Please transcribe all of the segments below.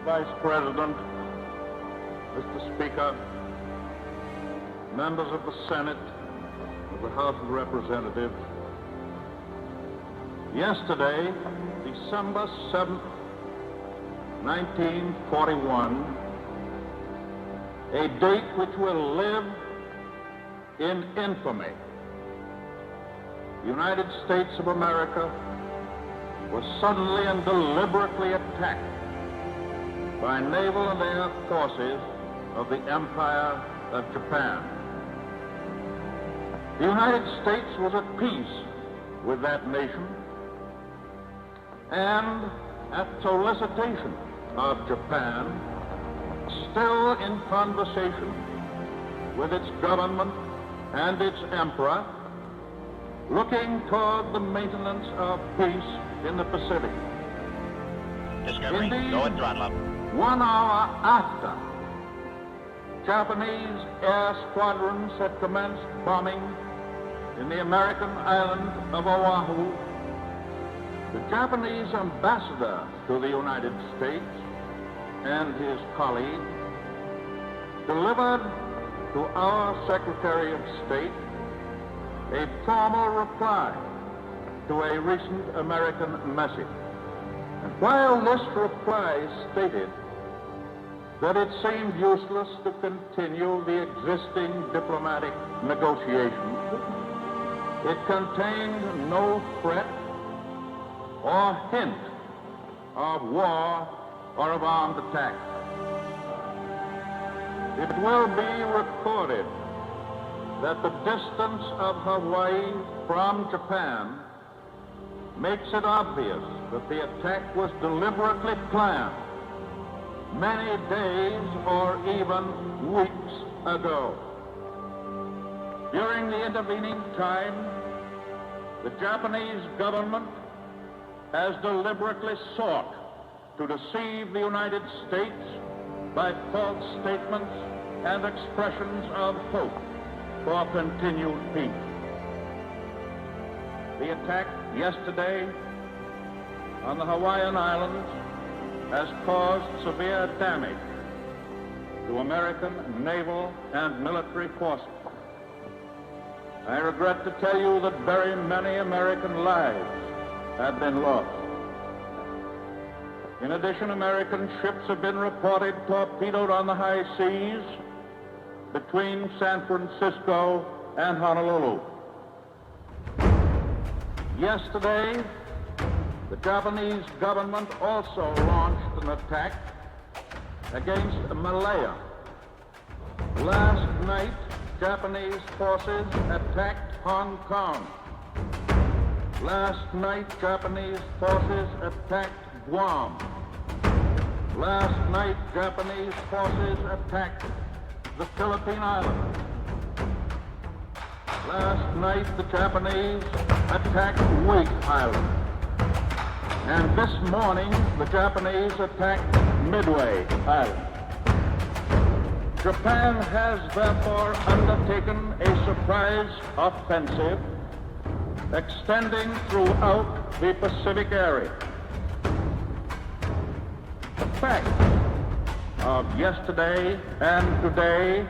Vice President, Mr. Speaker, members of the Senate, of the House of Representatives, yesterday, December 7th, 1941, a date which will live in infamy, the United States of America was suddenly and deliberately attacked by naval and air forces of the Empire of Japan. The United States was at peace with that nation, and at solicitation of Japan, still in conversation with its government and its emperor, looking toward the maintenance of peace in the Pacific. Discovery, Indeed, go and throttle up. 1 hour after Japanese air squadrons had commenced bombing in the American island of Oahu, the Japanese ambassador to the United States and his colleague delivered to our Secretary of State a formal reply to a recent American message. And while this reply stated that it seemed useless to continue the existing diplomatic negotiations, it contained no threat or hint of war or of armed attack. It will be recorded that the distance of Hawaii from Japan makes it obvious that the attack was deliberately planned many days or even weeks ago. During the intervening time, the Japanese government has deliberately sought to deceive the United States by false statements and expressions of hope for continued peace. The attack yesterday on the Hawaiian Islands has caused severe damage to American naval and military forces. I regret to tell you that very many American lives have been lost. In addition, American ships have been reported torpedoed on the high seas between San Francisco and Honolulu. Yesterday, the Japanese government also launched an attack against Malaya. Last night, Japanese forces attacked Hong Kong. Last night, Japanese forces attacked Guam. Last night, Japanese forces attacked the Philippine Islands. Last night, the Japanese attacked Wake Island. And this morning, the Japanese attacked Midway Island. Japan has therefore undertaken a surprise offensive extending throughout the Pacific area. The facts of yesterday and today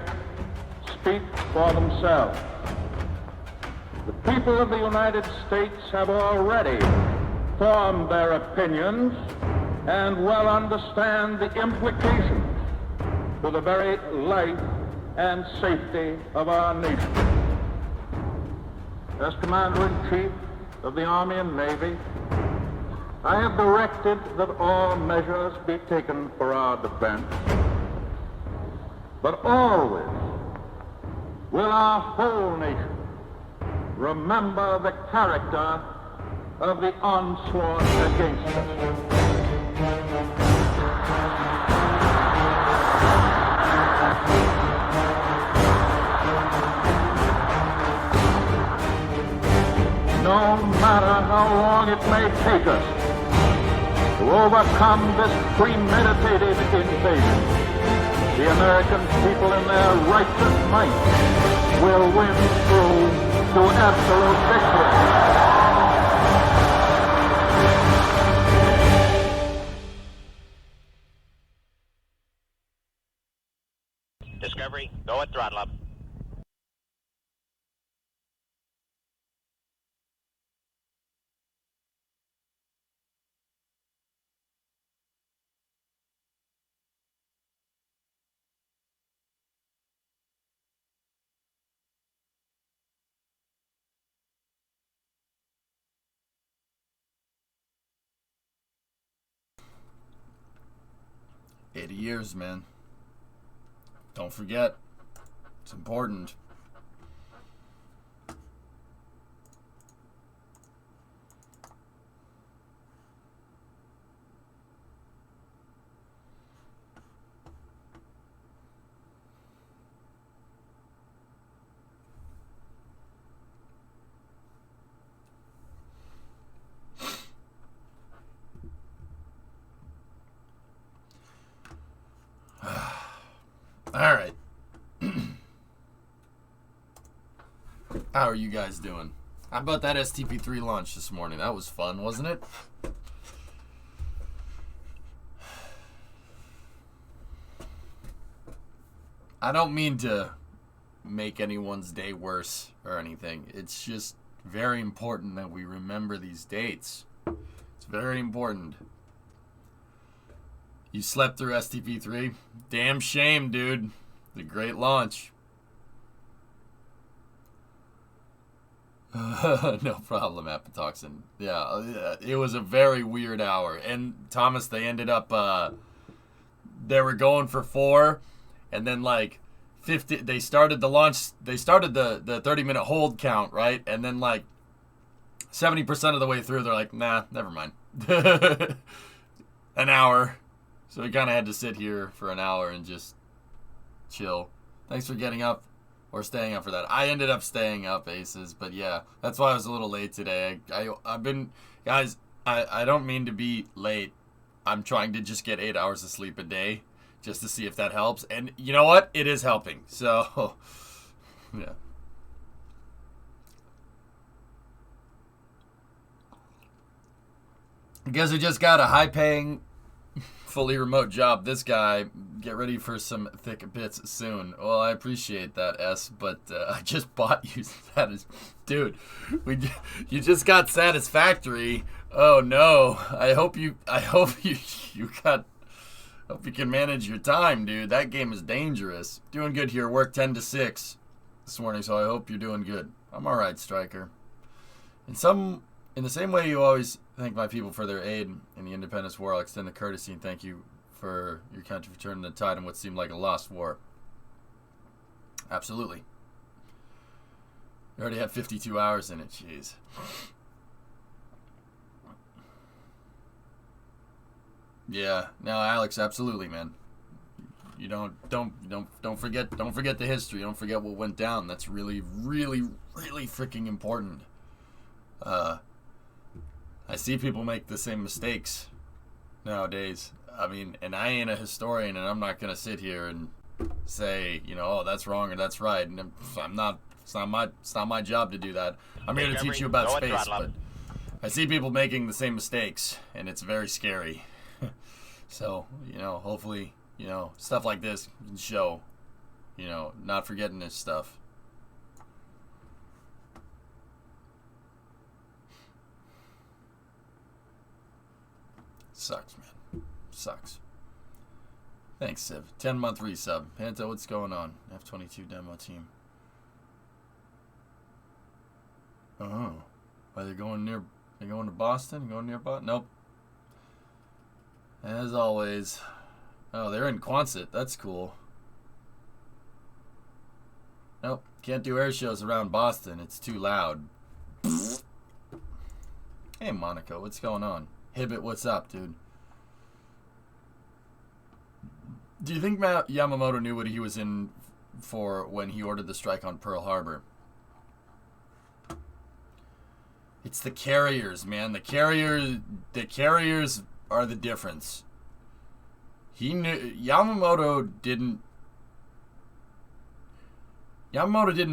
speak for themselves. The people of the United States have already formed their opinions and well understand the implications to the very life and safety of our nation. As Commander-in-Chief of the Army and Navy, I have directed that all measures be taken for our defense, but always will our whole nation remember the character of the onslaught against us. No matter how long it may take us to overcome this premeditated invasion, the American people in their righteous might will win through to absolute victory. Discovery, go at throttle up. "80 years, man. Don't forget. It's important." All right. How are you guys doing? How about that STP-3 launch this morning? That was fun, wasn't it? I don't mean to make anyone's day worse or anything. It's just very important that we remember these dates. It's very important. You slept through STP-3? Damn shame, dude. The great launch. No problem, Apatoxin. Yeah, it was a very weird hour. And Thomas, they ended up, they were going for 4, and then like 50, they started the launch, they started the 30-minute hold count, right? And then like 70% of the way through, they're like, nah, never mind. An hour. So we kind of had to sit here for an hour and just chill. Thanks for getting up or staying up for that. I ended up staying up, Aces, but yeah, that's why I was a little late today. I've been, guys, I don't mean to be late. I'm trying to just get 8 hours of sleep a day just to see if that helps. And you know what? It is helping. So, yeah. I guess we just got a high-paying, fully remote job. This guy, get ready for some thick bits soon. Well, I appreciate that, S, but I just bought you that. Dude, you just got Satisfactory. Oh no! I hope you can manage your time, dude. That game is dangerous. Doing good here. Work 10 to 6 this morning, so I hope you're doing good. I'm all right, Striker. In the same way you always thank my people for their aid in the independence war, I'll extend the courtesy and thank you for your country for turning the tide in what seemed like a lost war. Absolutely. You already have 52 hours in it, jeez. Yeah, no, Alex, absolutely, man. You don't forget the history. Don't forget what went down. That's really, really, really freaking important. I see people make the same mistakes nowadays. I mean, and I ain't a historian, and I'm not gonna sit here and say, oh, that's wrong or that's right. And I'm not. It's not my job to do that. I'm here to teach you about space, but I see people making the same mistakes, and it's very scary. So, hopefully, stuff like this can show, not forgetting this stuff. Sucks, man. Sucks. Thanks, Civ. 10-month resub. Panto, what's going on? F-22 demo team. Oh. Are they going to Boston? Going near Boston? Nope. As always. Oh, they're in Quonset. That's cool. Nope. Can't do air shows around Boston. It's too loud. Hey, Monaco. What's going on? Hibbit, what's up, dude? Do you think Yamamoto knew what he was in for when he ordered the strike on Pearl Harbor? It's the carriers, man. The carriers are the difference. Yamamoto didn't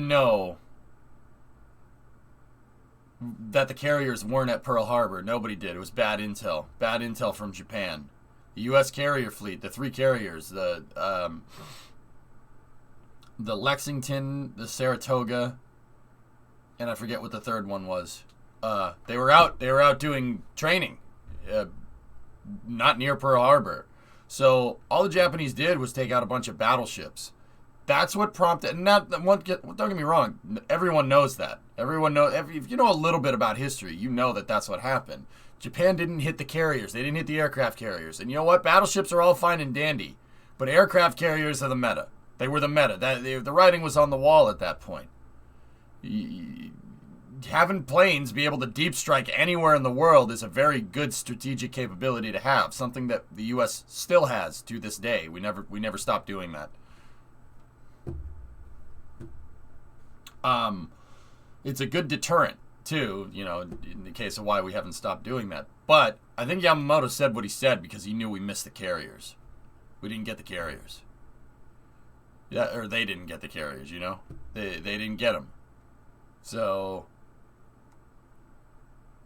know that the carriers weren't at Pearl Harbor. Nobody did. It was bad intel. Bad intel from Japan. The U.S. carrier fleet, the 3 carriers, the the Lexington, the Saratoga, and I forget what the third one was. They were out doing training, not near Pearl Harbor. So all the Japanese did was take out a bunch of battleships. That's what prompted. Don't get me wrong. Everyone knows that. Everyone knows. If you know a little bit about history, you know that that's what happened. Japan didn't hit the carriers. They didn't hit the aircraft carriers. And you know what? Battleships are all fine and dandy, but aircraft carriers are the meta. They were the meta. The writing was on the wall at that point. Having planes be able to deep strike anywhere in the world is a very good strategic capability to have. Something that the U.S. still has to this day. We never stopped doing that. It's a good deterrent too, in the case of why we haven't stopped doing that. But I think Yamamoto said what he said because he knew we missed the carriers. We didn't get the carriers. Yeah, or they didn't get the carriers, They didn't get them. So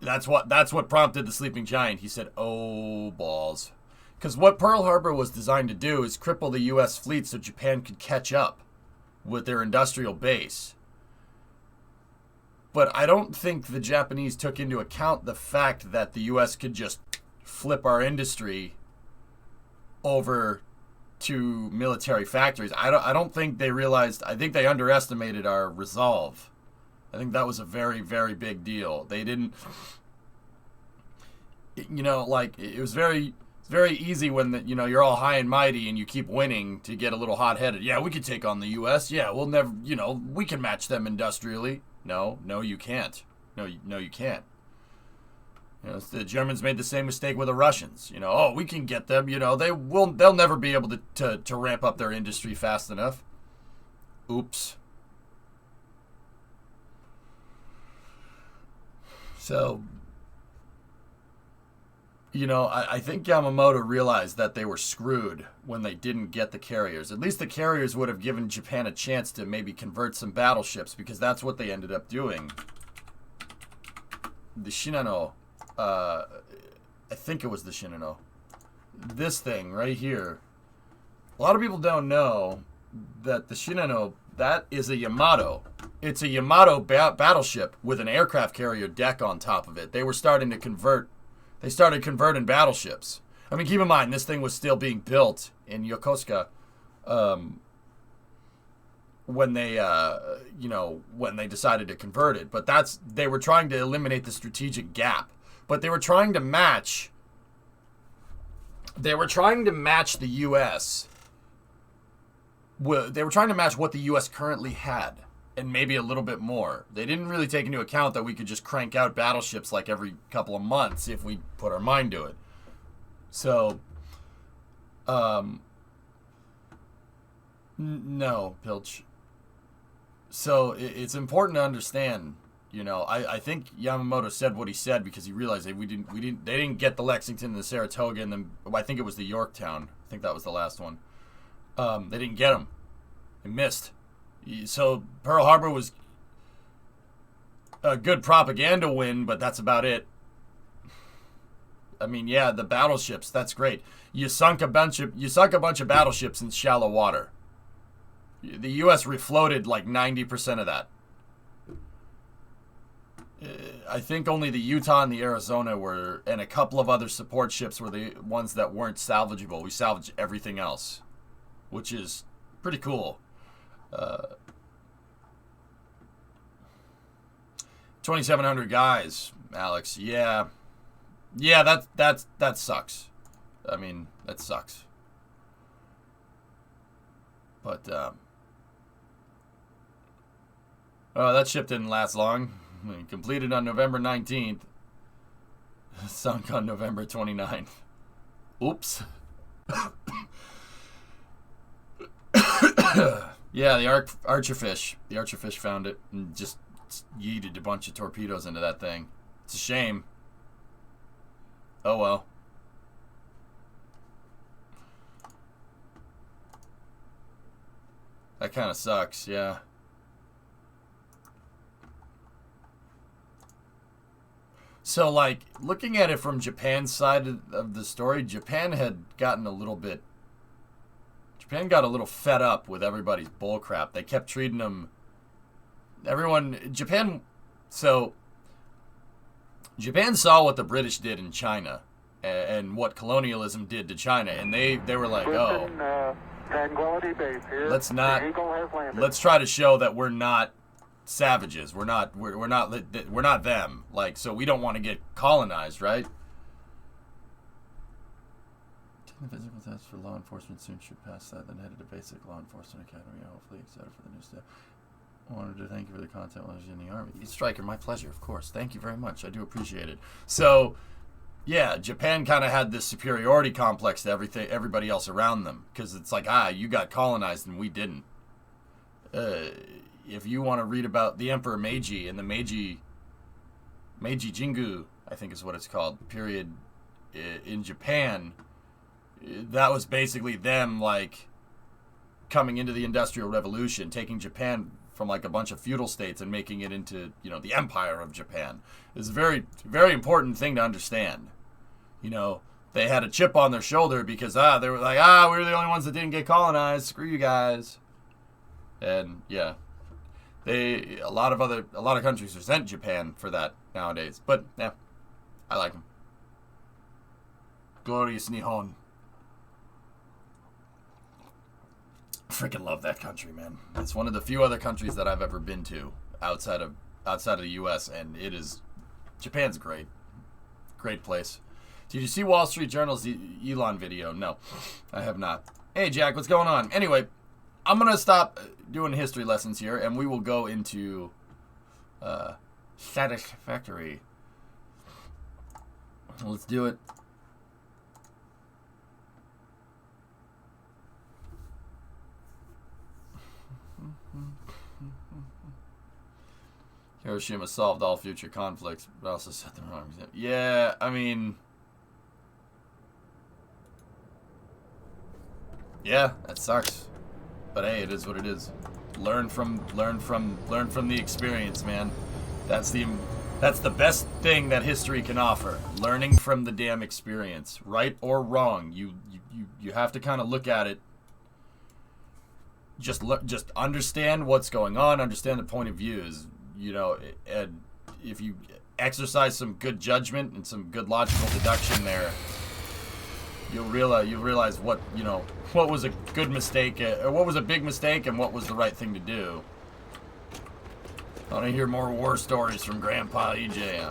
that's what prompted the sleeping giant. He said, "Oh, balls." Because what Pearl Harbor was designed to do is cripple the U.S. fleet so Japan could catch up with their industrial base. But I don't think the Japanese took into account the fact that the U.S. could just flip our industry over to military factories. I don't think they realized. I think they underestimated our resolve. I think that was a very, very big deal. They didn't, it was very easy when you're all high and mighty and you keep winning to get a little hot-headed. Yeah, we could take on the U.S. Yeah, we'll never, we can match them industrially. No, you can't. No, you can't. The Germans made the same mistake with the Russians. We can get them. They'll never be able to ramp up their industry fast enough. Oops. So, I think Yamamoto realized that they were screwed when they didn't get the carriers. At least the carriers would have given Japan a chance to maybe convert some battleships, because that's what they ended up doing. The Shinano, I think it was the Shinano. This thing right here. A lot of people don't know that the Shinano, that is a Yamato. It's a Yamato battleship with an aircraft carrier deck on top of it. They were starting to convert. They started converting battleships. I mean, keep in mind, this thing was still being built in Yokosuka when they, when they decided to convert it. But they were trying to eliminate the strategic gap. But they were trying to match. They were trying to match the U.S. They were trying to match what the U.S. currently had, and maybe a little bit more. They didn't really take into account that we could just crank out battleships like every couple of months if we put our mind to it. So, no, Pilch. So it's important to understand. I think Yamamoto said what he said because he realized that they didn't get the Lexington and the Saratoga, and then I think it was the Yorktown. I think that was the last one. They didn't get them. They missed. So Pearl Harbor was a good propaganda win, but that's about it. I mean, yeah, the battleships, that's great. You sunk a bunch of battleships in shallow water. The U.S. refloated like 90% of that. I think only the Utah and the Arizona and a couple of other support ships were the ones that weren't salvageable. We salvaged everything else, which is pretty cool. 2,700 guys, Alex. Yeah, that sucks. I mean, that sucks. But that ship didn't last long. I mean, completed on November 19th. Sunk on November 29th. Oops. Yeah, the Archerfish. The Archerfish found it and just yeeted a bunch of torpedoes into that thing. It's a shame. Oh well. That kind of sucks, yeah. So, like, looking at it from Japan's side of the story, Japan had Japan got a little fed up with everybody's bullcrap. They kept treating them... So, Japan saw what the British did in China and what colonialism did to China, and they were like, oh, let's try to show that we're not savages. We're not them. Like, so we don't want to get colonized, right? Taking the physical test for law enforcement soon should pass that, then headed to basic law enforcement academy. Hopefully excited for the new step. I wanted to thank you for the content while I was in the Army. Stryker, my pleasure, of course. Thank you very much. I do appreciate it. So, yeah, Japan kind of had this superiority complex to everybody else around them. Because it's like, you got colonized and we didn't. If you want to read about the Emperor Meiji and the Meiji Jingu, I think is what it's called, period, in Japan, that was basically them, like, coming into the Industrial Revolution, taking Japan from like a bunch of feudal states and making it into, the Empire of Japan. It's a very, very important thing to understand. They had a chip on their shoulder because, they were like, we're the only ones that didn't get colonized. Screw you guys. And, yeah. A lot of countries resent Japan for that nowadays. But, yeah, I like them. Glorious Nihon. Freaking love that country, man. It's one of the few other countries that I've ever been to outside of the U.S. and Japan's great place. Did you see Wall Street Journal's Elon video? No, I have not. Hey Jack, what's going on? Anyway, I'm gonna stop doing history lessons here, and we will go into Satisfactory. Let's do it. Hiroshima solved all future conflicts, but also set the wrong example. Yeah, I mean, yeah, that sucks. But hey, it is what it is. Learn from the experience, man. That's the best thing that history can offer. Learning from the damn experience, right or wrong. You have to kind of look at it. Just understand what's going on. Understand the point of views. And if you exercise some good judgment and some good logical deduction there, you'll realize what was a good mistake, or what was a big mistake, and what was the right thing to do. I want to hear more war stories from Grandpa EJ.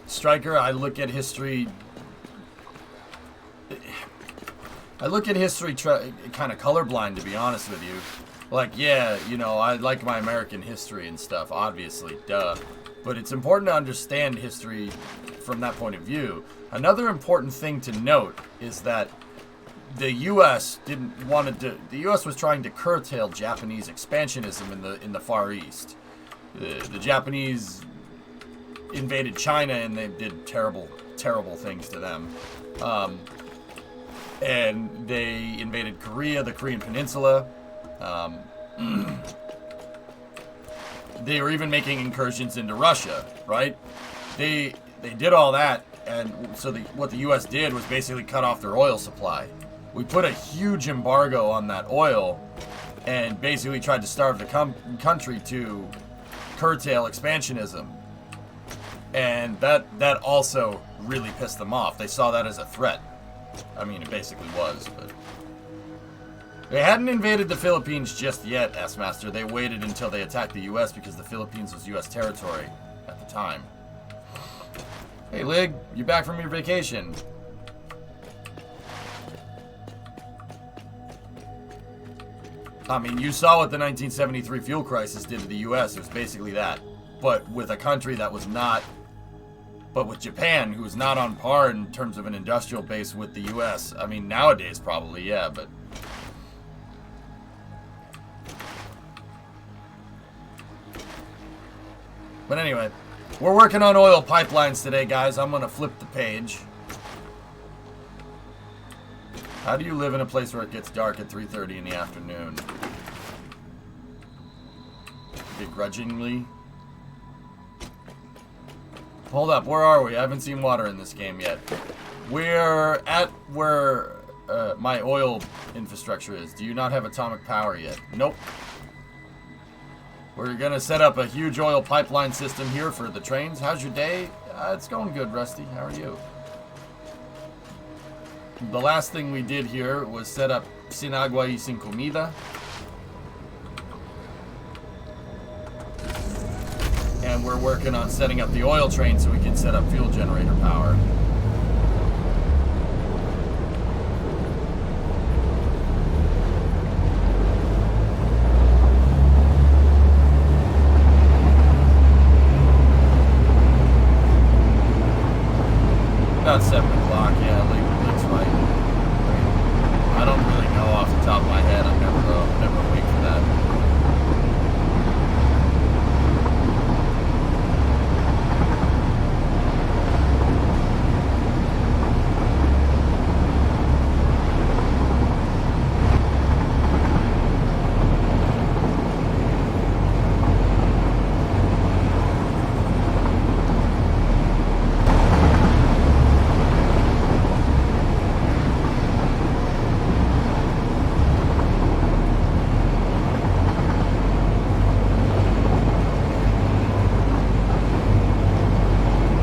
Stryker, I look at history kind of colorblind, to be honest with you. Like, yeah, I like my American history and stuff, obviously, duh. But it's important to understand history from that point of view. Another important thing to note is that the U.S. the U.S. was trying to curtail Japanese expansionism in the Far East. The Japanese invaded China and they did terrible, terrible things to them. And they invaded Korea, the Korean Peninsula. They were even making incursions into Russia, right? They did all that, and so what the U.S. did was basically cut off their oil supply. We put a huge embargo on that oil, and basically tried to starve the country to curtail expansionism. And that also really pissed them off. They saw that as a threat. I mean, it basically was, but... They hadn't invaded the Philippines just yet, S-Master. They waited until they attacked the U.S. because the Philippines was U.S. territory at the time. Hey, Lig, you back from your vacation? I mean, you saw what the 1973 fuel crisis did to the U.S. It was basically that. But with a country that was not... But with Japan, who was not on par in terms of an industrial base with the U.S. I mean, nowadays probably, yeah, but... But anyway, we're working on oil pipelines today, guys. I'm going to flip the page. How do you live in a place where it gets dark at 3:30 in the afternoon? Begrudgingly? Hold up, where are we? I haven't seen water in this game yet. We're at where my oil infrastructure is. Do you not have atomic power yet? Nope. We're gonna set up a huge oil pipeline system here for the trains. How's your day? It's going good, Rusty. How are you? The last thing we did here was set up Sin Agua y Sin Comida. And we're working on setting up the oil train so we can set up fuel generator power. About 7 o'clock, yeah, looks right. I don't really know off the top of my head. I'm never awake for that.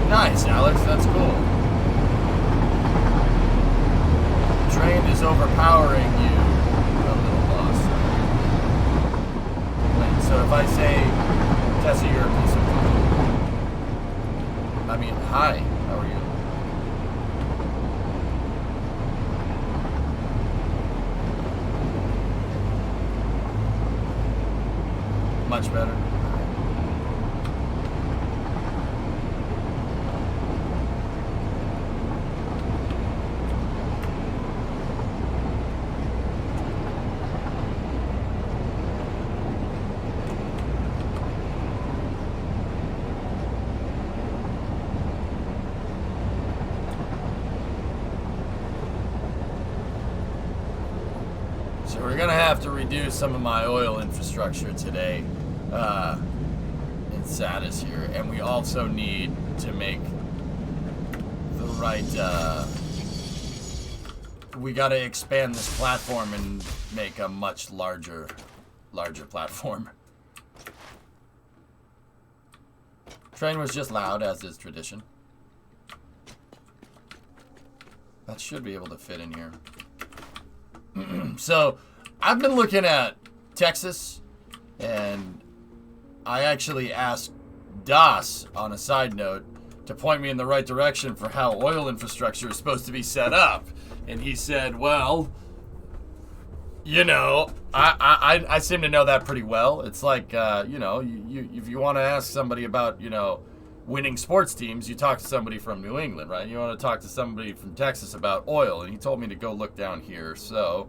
Nice, Alex. That's cool. Train is overpowering you. A little lost. Wait, so if I say, Tessa, you're a piece of food. I mean, hi. How are you? Much better. So we're gonna have to reduce some of my oil infrastructure today in Satis here, and we also need to make the right. We gotta expand this platform and make a much larger platform. Train was just loud, as is tradition. That should be able to fit in here. So, I've been looking at Texas, and I actually asked Das, on a side note, to point me in the right direction for how oil infrastructure is supposed to be set up. And he said, well, you know, I seem to know that pretty well. It's like, you know, if you want to ask somebody about, you know, winning sports teams, you talk to somebody from New England, right? You want to talk to somebody from Texas about oil, and he told me to go look down here. So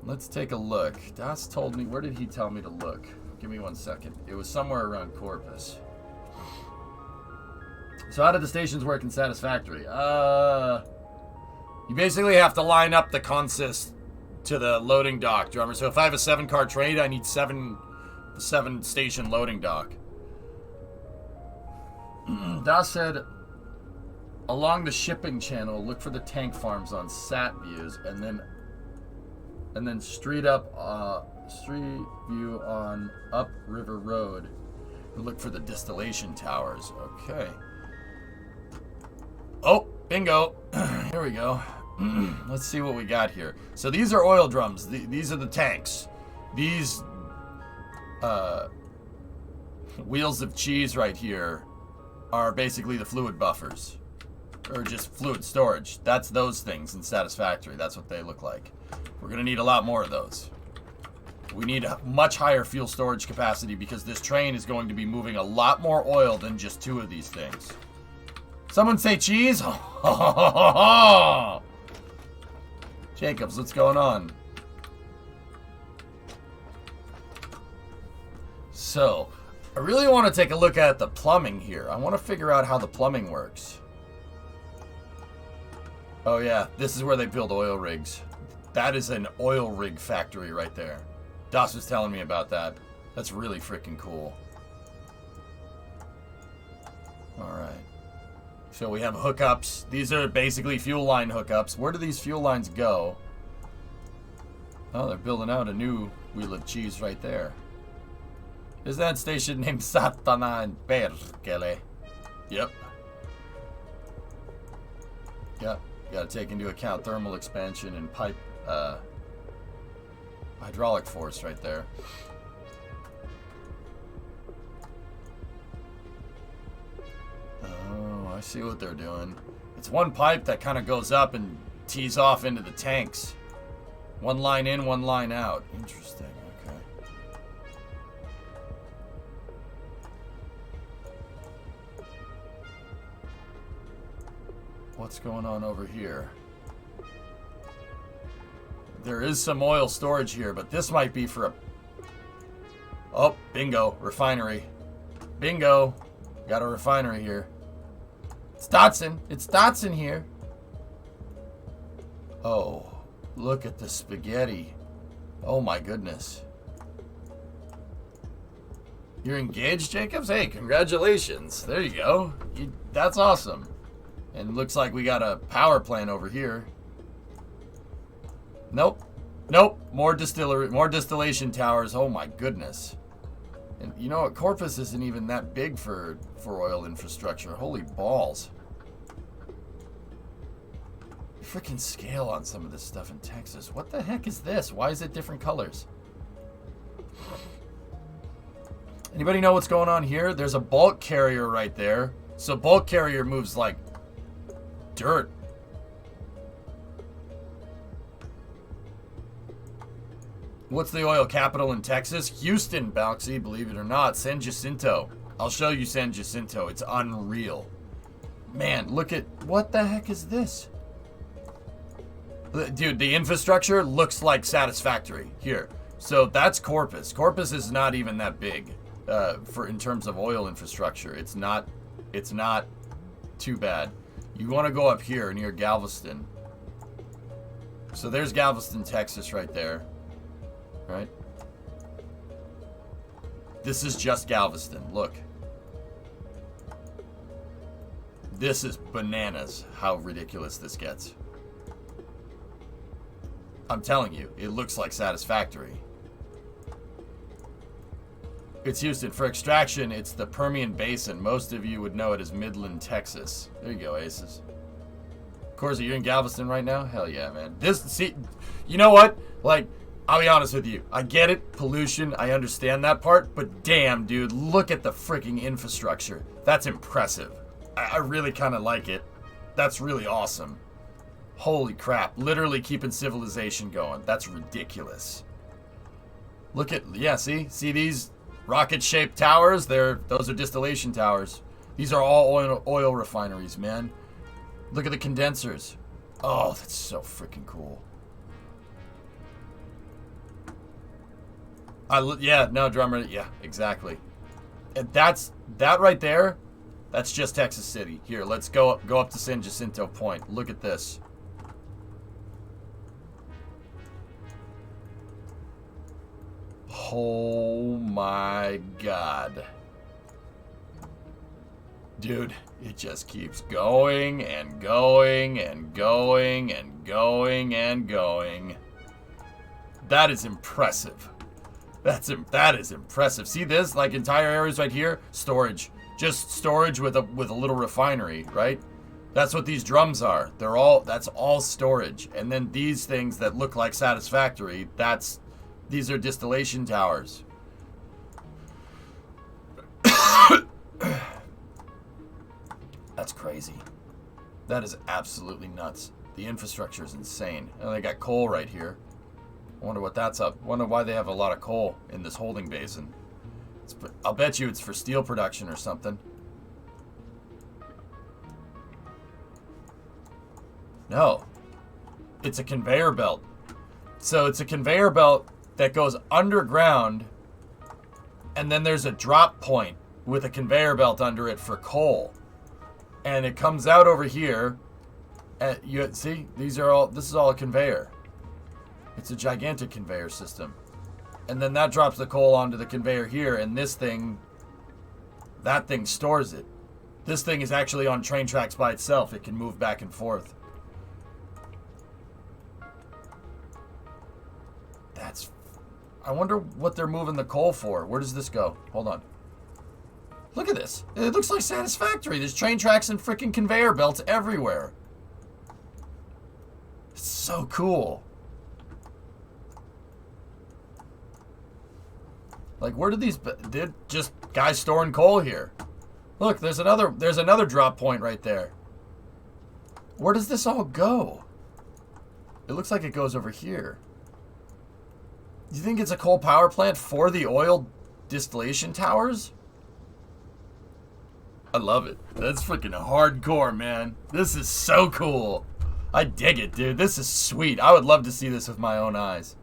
let's take a look. Das told me, where did he tell me to look? Give me 1 second. It was somewhere around Corpus. So how did the stations work in Satisfactory? You basically have to line up the consist to the loading dock, drummer. So if I have a 7-car train, I need 7 station loading dock. Das said, along the shipping channel, look for the tank farms on sat views, and then street view on Up River Road, and look for the distillation towers. Okay. Oh, bingo. Here we go. Let's see what we got here. So these are oil drums. These are the tanks. These wheels of cheese right here are basically the fluid buffers, or just fluid storage. That's those things in Satisfactory. That's what they look like. We're gonna need a lot more of those. We need a much higher fuel storage capacity because this train is going to be moving a lot more oil than just 2 of these things. Someone say cheese? Jacobs, what's going on? So, I really want to take a look at the plumbing here. I want to figure out how the plumbing works. Oh yeah, this is where they build oil rigs. That is an oil rig factory right there. Das was telling me about that. That's really freaking cool. Alright. So we have hookups. These are basically fuel line hookups. Where do these fuel lines go? Oh, they're building out a new wheel of cheese right there. Is that station named Satana and Perkele? Yep. Yep. Got to take into account thermal expansion and pipe hydraulic force right there. Oh, I see what they're doing. It's one pipe that kind of goes up and tees off into the tanks. One line in, one line out. Interesting. Okay. What's going on over here? There is some oil storage here, but this might be for a... Oh, bingo. Refinery. Bingo. Got a refinery here. It's Dotson. It's Dotson here. Oh, look at the spaghetti. Oh my goodness. You're engaged, Jacobs? Hey, congratulations. There you go. That's awesome. And it looks like we got a power plant over here. Nope. Nope. More distillation towers. Oh my goodness. And you know what? Corpus isn't even that big for oil infrastructure. Holy balls. Freaking scale on some of this stuff in Texas. What the heck is this? Why is it different colors? Anybody know what's going on here? There's a bulk carrier right there. So bulk carrier moves like dirt. What's the oil capital in Texas? Houston, Boxy, believe it or not. San Jacinto. I'll show you San Jacinto. It's unreal. Man, look at... What the heck is this? Dude, the infrastructure looks like Satisfactory. Here. So that's Corpus. Corpus is not even that big in terms of oil infrastructure. It's not too bad. You want to go up here near Galveston. So there's Galveston, Texas right there. Right? This is just Galveston. Look. This is bananas how ridiculous this gets. I'm telling you, it looks like Satisfactory. It's Houston. For extraction, it's the Permian Basin. Most of you would know it as Midland, Texas. There you go, aces. Corza, you're in Galveston right now? Hell yeah, man. See, you know what? Like, I'll be honest with you. I get it. Pollution. I understand that part. But damn, dude, look at the freaking infrastructure. That's impressive. I really kind of like it. That's really awesome. Holy crap. Literally keeping civilization going. That's ridiculous. Look at, yeah, see these rocket-shaped towers? Those are distillation towers. These are all oil refineries, man. Look at the condensers. Oh, that's so freaking cool. Drummer, yeah, exactly. And that right there, that's just Texas City. Here, let's go up to San Jacinto Point. Look at this. Oh my God. Dude, it just keeps going and going and going and going and going. That is impressive. That is impressive. See this? Like entire areas right here, storage. Just storage with a little refinery, right? That's what these drums are. That's all storage. And then these things that look like Satisfactory, these are distillation towers. That's crazy. That is absolutely nuts. The infrastructure is insane. And they got coal right here. I wonder what that's up. Wonder why they have a lot of coal in this holding basin. I'll bet you it's for steel production or something. No. It's a conveyor belt. So it's a conveyor belt that goes underground, and then there's a drop point with a conveyor belt under it for coal. And it comes out over here. You see, this is all a conveyor. It's a gigantic conveyor system. And then that drops the coal onto the conveyor here, and that thing stores it. This thing is actually on train tracks by itself. It can move back and forth. I wonder what they're moving the coal for. Where does this go? Hold on. Look at this. It looks like Satisfactory. There's train tracks and freaking conveyor belts everywhere. It's so cool. Like, where did these... They're just guys storing coal here. Look, there's another drop point right there. Where does this all go? It looks like it goes over here. Do you think it's a coal power plant for the oil distillation towers? I love it. That's freaking hardcore, man. This is so cool. I dig it, dude. This is sweet. I would love to see this with my own eyes.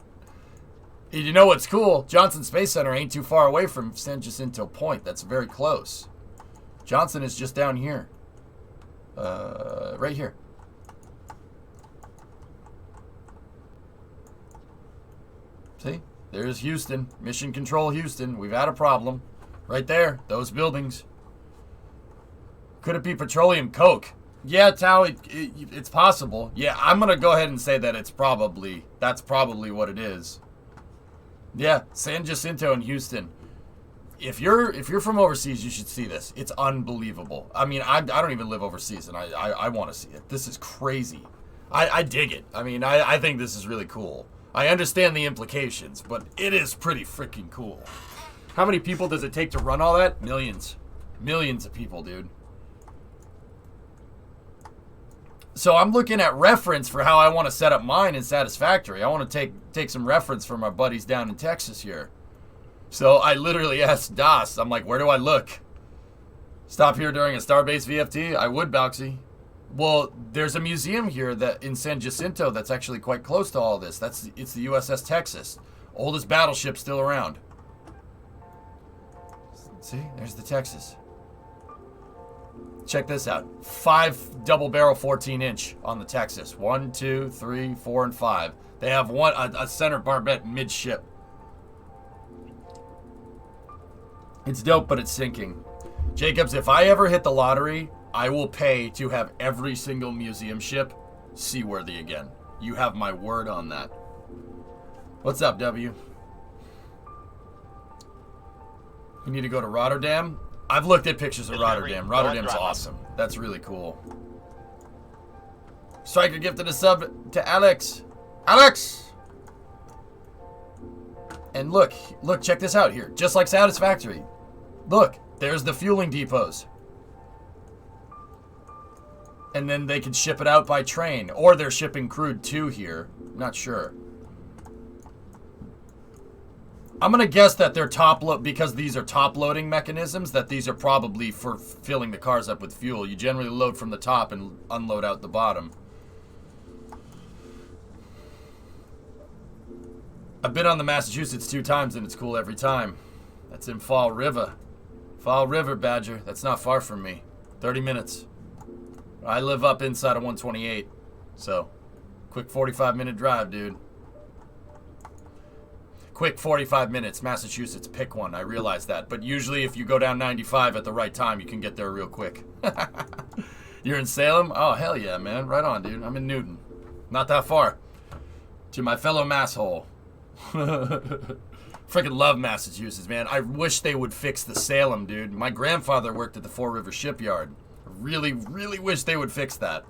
And you know what's cool? Johnson Space Center ain't too far away from San Jacinto Point. That's very close. Johnson is just down here. Right here. See? There's Houston. Mission Control Houston. We've had a problem. Right there. Those buildings. Could it be petroleum coke? Yeah, Tao, it's possible. Yeah, I'm going to go ahead and say that that's probably what it is. Yeah, San Jacinto and Houston. If you're from overseas, you should see this. It's unbelievable. I mean, I don't even live overseas, and I want to see it. This is crazy. I dig it. I mean, I think this is really cool. I understand the implications, but it is pretty freaking cool. How many people does it take to run all that? Millions. Millions of people, dude. So I'm looking at reference for how I want to set up mine in Satisfactory. I want to take some reference from our buddies down in Texas here. So I literally asked Das, I'm like, where do I look? Stop here during a Starbase VFT? I would, Boxy. Well, there's a museum here that in San Jacinto that's actually quite close to all this. It's the USS Texas. Oldest battleship still around. See, there's the Texas. Check this out. 5 double barrel 14-inch on the Texas. 1, 2, 3, 4, and 5. They have a center barbette midship. It's dope, but it's sinking. Jacobs, if I ever hit the lottery, I will pay to have every single museum ship seaworthy again. You have my word on that. What's up, W? You need to go to Rotterdam? I've looked at pictures of Rotterdam. Rotterdam's awesome. That's really cool. Striker gifted a sub to Alex. Alex! And look, check this out here. Just like Satisfactory. Look, there's the fueling depots. And then they can ship it out by train. Or they're shipping crude too here. Not sure. I'm going to guess that they're because these are top-loading mechanisms, that these are probably for filling the cars up with fuel. You generally load from the top and unload out the bottom. I've been on the Massachusetts 2 times, and it's cool every time. That's in Fall River. Fall River, Badger. That's not far from me. 30 minutes. I live up inside of 128, so quick 45-minute drive, dude. Quick 45 minutes, Massachusetts, pick one. I realize that. But usually if you go down 95 at the right time, you can get there real quick. You're in Salem? Oh, hell yeah, man. Right on, dude. I'm in Newton. Not that far. To my fellow masshole. Freaking love Massachusetts, man. I wish they would fix the Salem, dude. My grandfather worked at the Four River Shipyard. I really, really wish they would fix that.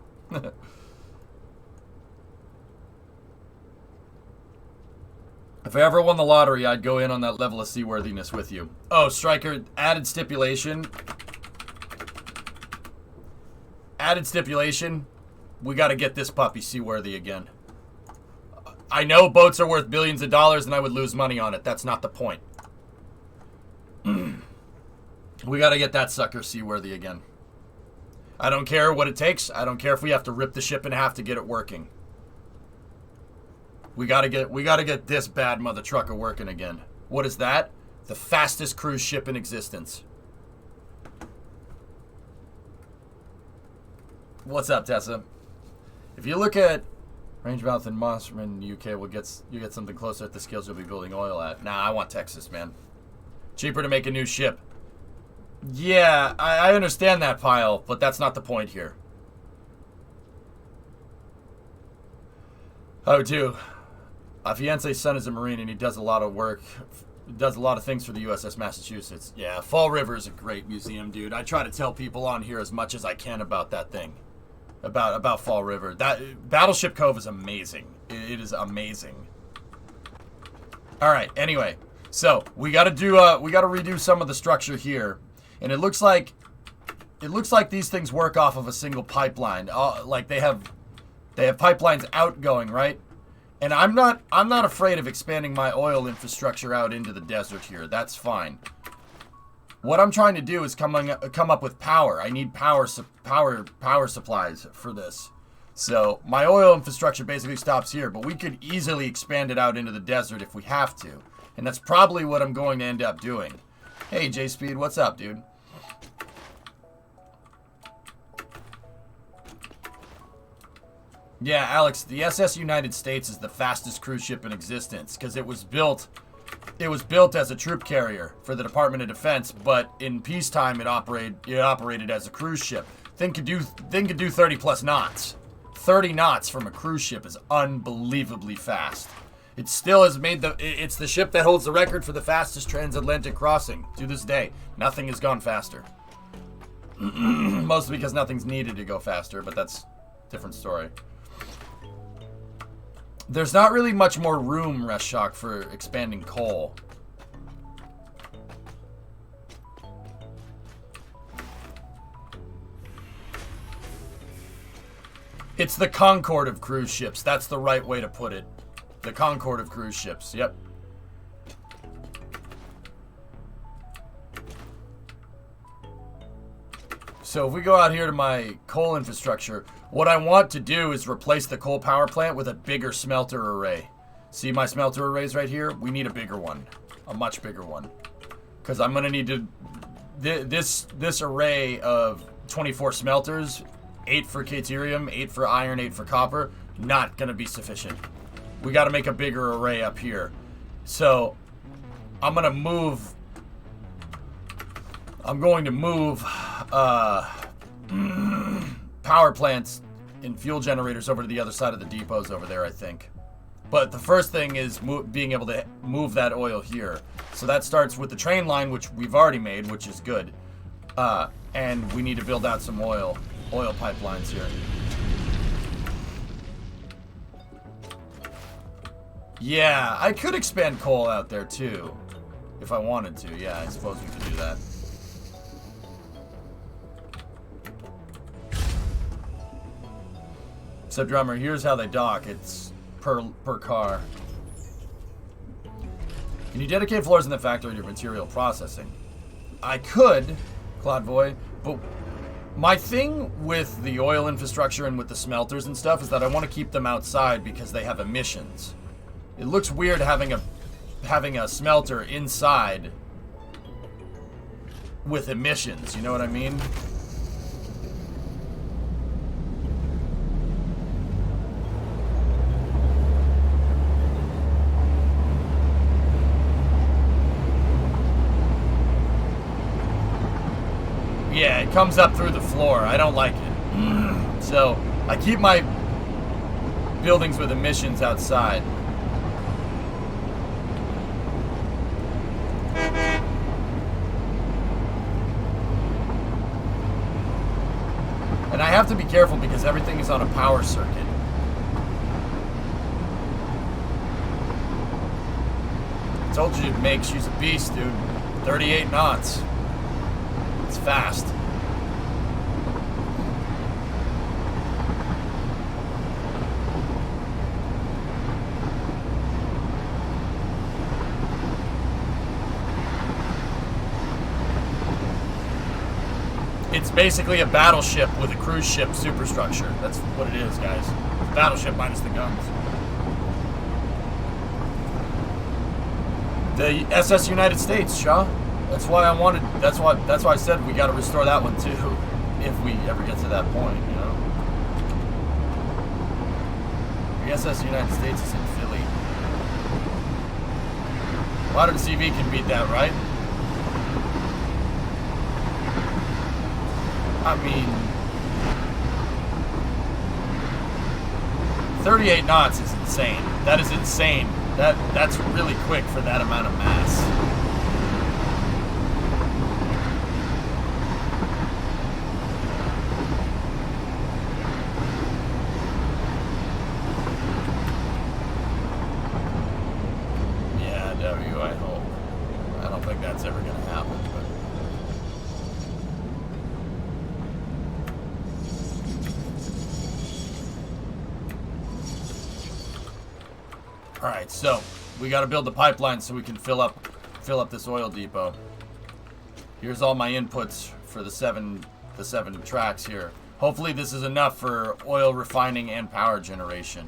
If I ever won the lottery, I'd go in on that level of seaworthiness with you. Oh, Striker, added stipulation. Added stipulation. We got to get this puppy seaworthy again. I know boats are worth billions of dollars and I would lose money on it. That's not the point. We got to get that sucker seaworthy again. I don't care what it takes. I don't care if we have to rip the ship in half to get it working. We gotta get this bad mother trucker working again. What is that? The fastest cruise ship in existence. What's up, Tessa? If you look at Rangemouth and Mossman, UK, you get something closer at the skills you'll be building oil at. Nah, I want Texas, man. Cheaper to make a new ship. Yeah, I understand that, Pile, but that's not the point here. Oh, too. My fiance's son is a Marine, and he does a lot of work, does a lot of things for the USS Massachusetts. Yeah, Fall River is a great museum, dude. I try to tell people on here as much as I can about that thing, about Fall River. That Battleship Cove is amazing. It is amazing. All right. Anyway, so we got to redo some of the structure here, and it looks like these things work off of a single pipeline. Like they have pipelines outgoing, right? And I'm not afraid of expanding my oil infrastructure out into the desert here. That's fine. What I'm trying to do is come up with power. I need power supplies for this. So my oil infrastructure basically stops here, but we could easily expand it out into the desert if we have to. And that's probably what I'm going to end up doing. Hey, J-Speed, what's up, dude? Yeah, Alex, the SS United States is the fastest cruise ship in existence because it was built as a troop carrier for the Department of Defense, but in peacetime it operated as a cruise ship. Thing could do 30 plus knots. 30 knots from a cruise ship is unbelievably fast. It still has made it's the ship that holds the record for the fastest transatlantic crossing to this day. Nothing has gone faster. Mostly because nothing's needed to go faster, but that's a different story. There's not really much more room, Reshock, for expanding coal. It's the Concord of cruise ships. That's the right way to put it. The Concord of cruise ships. Yep. So if we go out here to my coal infrastructure, what I want to do is replace the coal power plant with a bigger smelter array. See my smelter arrays right here? We need a bigger one. A much bigger one. Because I'm going to need to... This array of 24 smelters, 8 for Caterium, 8 for iron, 8 for copper, not going to be sufficient. We got to make a bigger array up here. So I'm going to move... power plants and fuel generators over to the other side of the depots over there, I think. But the first thing is being able to move that oil here. So that starts with the train line, which we've already made, which is good. And we need to build out some oil pipelines here. Yeah, I could expand coal out there too, if I wanted to. Yeah, I suppose we could do that. So, Drummer, here's how they dock. It's per car. Can you dedicate floors in the factory to material processing? I could, Claudevoy, but my thing with the oil infrastructure and with the smelters and stuff is that I want to keep them outside because they have emissions. It looks weird having a smelter inside with emissions, you know what I mean? Yeah, it comes up through the floor. I don't like it. So, I keep my buildings with emissions outside. And I have to be careful because everything is on a power circuit. I told you, Meg, she's a beast, dude. 38 knots. It's fast. It's basically a battleship with a cruise ship superstructure. That's what it is, guys. It's a battleship minus the guns. The SS United States, Shaw. That's why I wanted. That's why I said we got to restore that one too, if we ever get to that point, you know. The SS United States is in Philly. Modern CV can beat that, right? I mean, 38 knots is insane. That is insane. That's really quick for that amount of mass. Yeah, W, I hope. I don't think that's ever going to happen, but... Alright, so we got to build the pipeline so we can fill up this oil depot. Here's all my inputs for the seven tracks here. Hopefully this is enough for oil refining and power generation.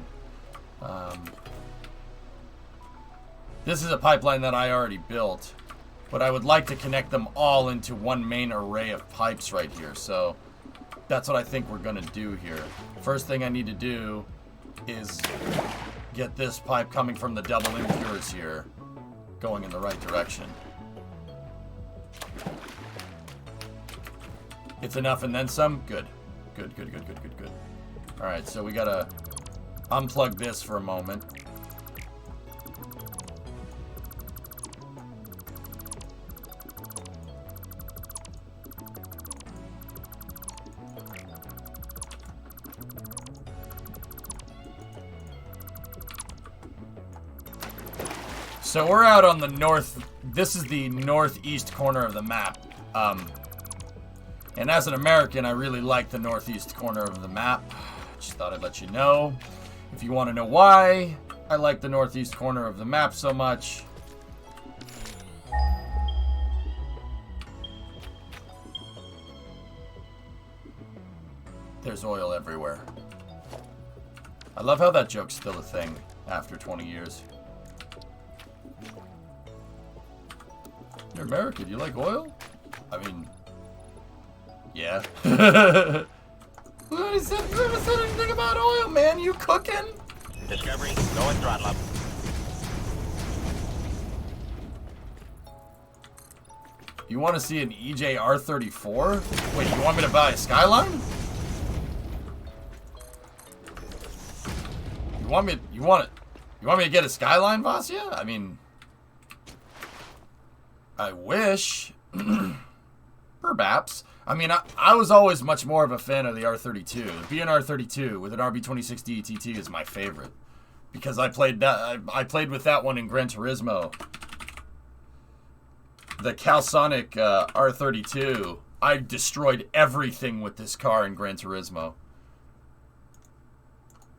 This is a pipeline that I already built, but I would like to connect them all into one main array of pipes right here. So that's what I think we're going to do here. First thing I need to do is get this pipe coming from the double impures here going in the right direction. It's enough and then some? Good. Good. Alright, so we gotta unplug this for a moment. So we're out on the north, this is the northeast corner of the map. And as an American, I really like the northeast corner of the map. Just thought I'd let you know. If you want to know why I like the northeast corner of the map so much. There's oil everywhere. I love how that joke's still a thing after 20 years. You're American, you like oil? I mean, yeah. You haven't said anything about oil, man. You cooking? Discovery, go and throttle up. You want to see an EJ R34? Wait, you want me to buy a Skyline? You want me to get a Skyline, Vasya? I mean, I wish. Perhaps. I mean, I was always much more of a fan of the R32. The BN R32 with an RB26D ETT is my favorite. Because I played with that one in Gran Turismo. The Calsonic R32, I destroyed everything with this car in Gran Turismo.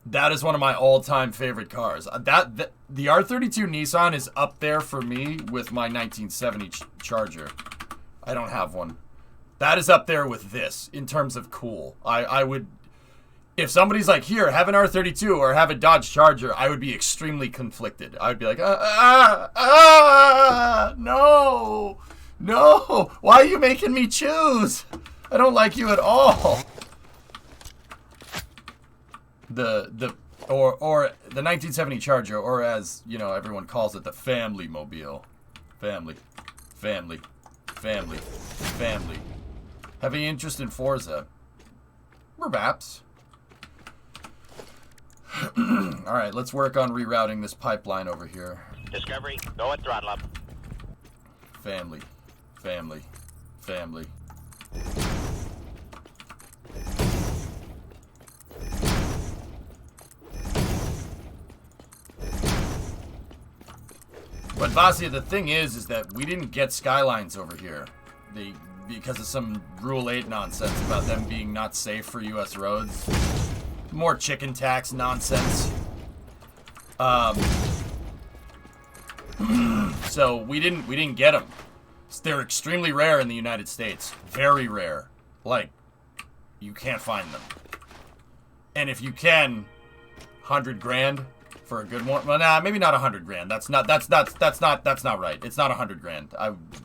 That is one of my all-time favorite cars. The R32 Nissan is up there for me with my 1970 Charger. I don't have one. That is up there with this in terms of cool. I would, if somebody's like, here, have an R32 or have a Dodge Charger, I would be extremely conflicted. I would be like, no, why are you making me choose? I don't like you at all. Or the 1970 Charger, or as, you know, everyone calls it, the family mobile. Family. Heavy interest in Forza. Perhaps. Alright, let's work on rerouting this pipeline over here. Discovery, go and throttle up. Family. But Vasya, the thing is that we didn't get Skylines over here. Because of some Rule 8 nonsense about them being not safe for U.S. roads. More chicken tax nonsense. So we didn't get them. They're extremely rare in the United States. Very rare. Like, you can't find them. And if you can, 100 grand for a good one. Well, nah, maybe not 100 grand. That's not right. It's not 100 grand.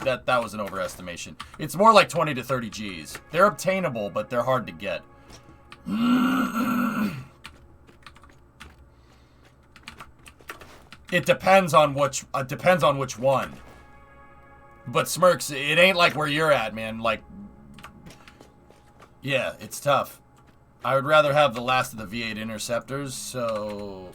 That was an overestimation. It's more like 20 to 30 G's. They're obtainable, but they're hard to get. It depends on which one. But Smirks, it ain't like where you're at, man. Like, Yeah, it's tough. I would rather have the last of the V8 interceptors, so...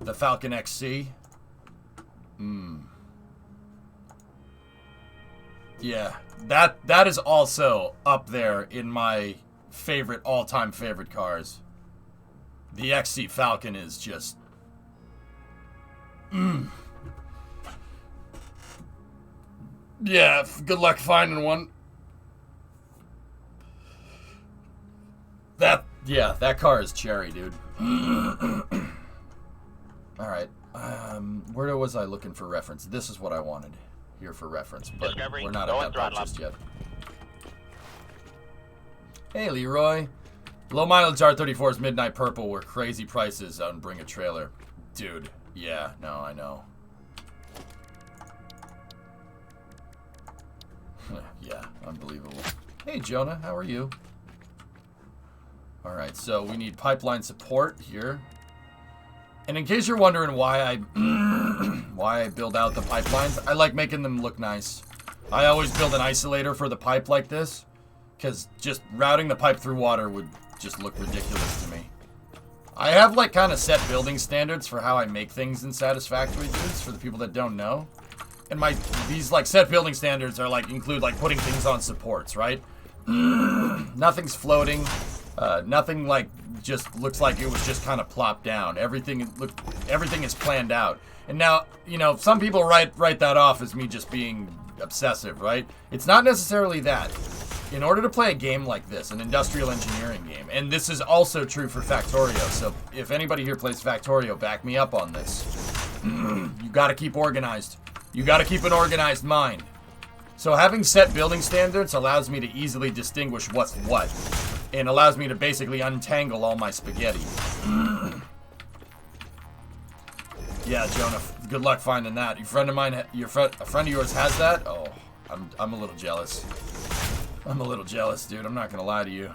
The Falcon XC. Yeah, that is also up there in my favorite, all-time favorite cars. The XC Falcon is just... Yeah, good luck finding one. That car is cherry, dude. Alright, where was I looking for reference? This is what I wanted here for reference, but Discovery, we're not go at and that part throttle just yet. Hey, Leroy. Low mileage R34's Midnight Purple were crazy prices on Bring a Trailer. Dude, yeah, no, I know. Yeah, unbelievable. Hey, Jonah, how are you? Alright, so we need pipeline support here. And in case you're wondering why I why I build out the pipelines, I like making them look nice. I always build an isolator for the pipe like this, because just routing the pipe through water would just look ridiculous to me. I have like kind of set building standards for how I make things in Satisfactory, dudes, for the people that don't know. And these like set building standards are like include like putting things on supports, right? Nothing's floating. Nothing like just looks like it was just kind of plopped down. Everything is planned out. And now, you know, some people write that off as me just being obsessive, right? It's not necessarily that. In order to play a game like this, an industrial engineering game, and this is also true for Factorio, so if anybody here plays Factorio, back me up on this. You gotta keep organized. You gotta keep an organized mind. So having set building standards allows me to easily distinguish what's what, and allows me to basically untangle all my spaghetti. Yeah, Jonah, good luck finding that. A friend of yours has that? Oh, I'm a little jealous. I'm a little jealous, dude. I'm not gonna lie to you.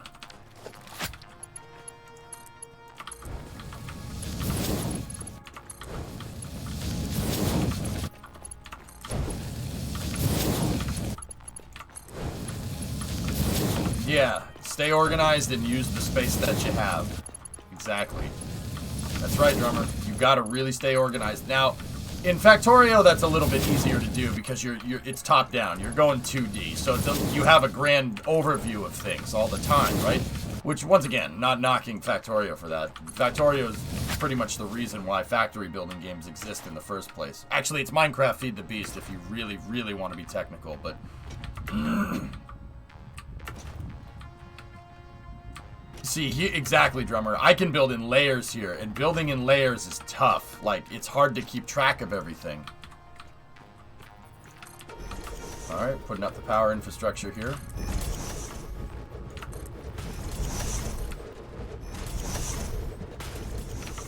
Yeah, stay organized and use the space that you have. Exactly. That's right, drummer. You gotta really stay organized. Now, in Factorio, that's a little bit easier to do because it's top down. You're going 2D, so you have a grand overview of things all the time, right? Which, once again, not knocking Factorio for that. Factorio is pretty much the reason why factory building games exist in the first place. Actually, it's Minecraft Feed the Beast if you really, really want to be technical, but... See, exactly, drummer. I can build in layers here, and building in layers is tough. Like, it's hard to keep track of everything. Alright, putting up the power infrastructure here.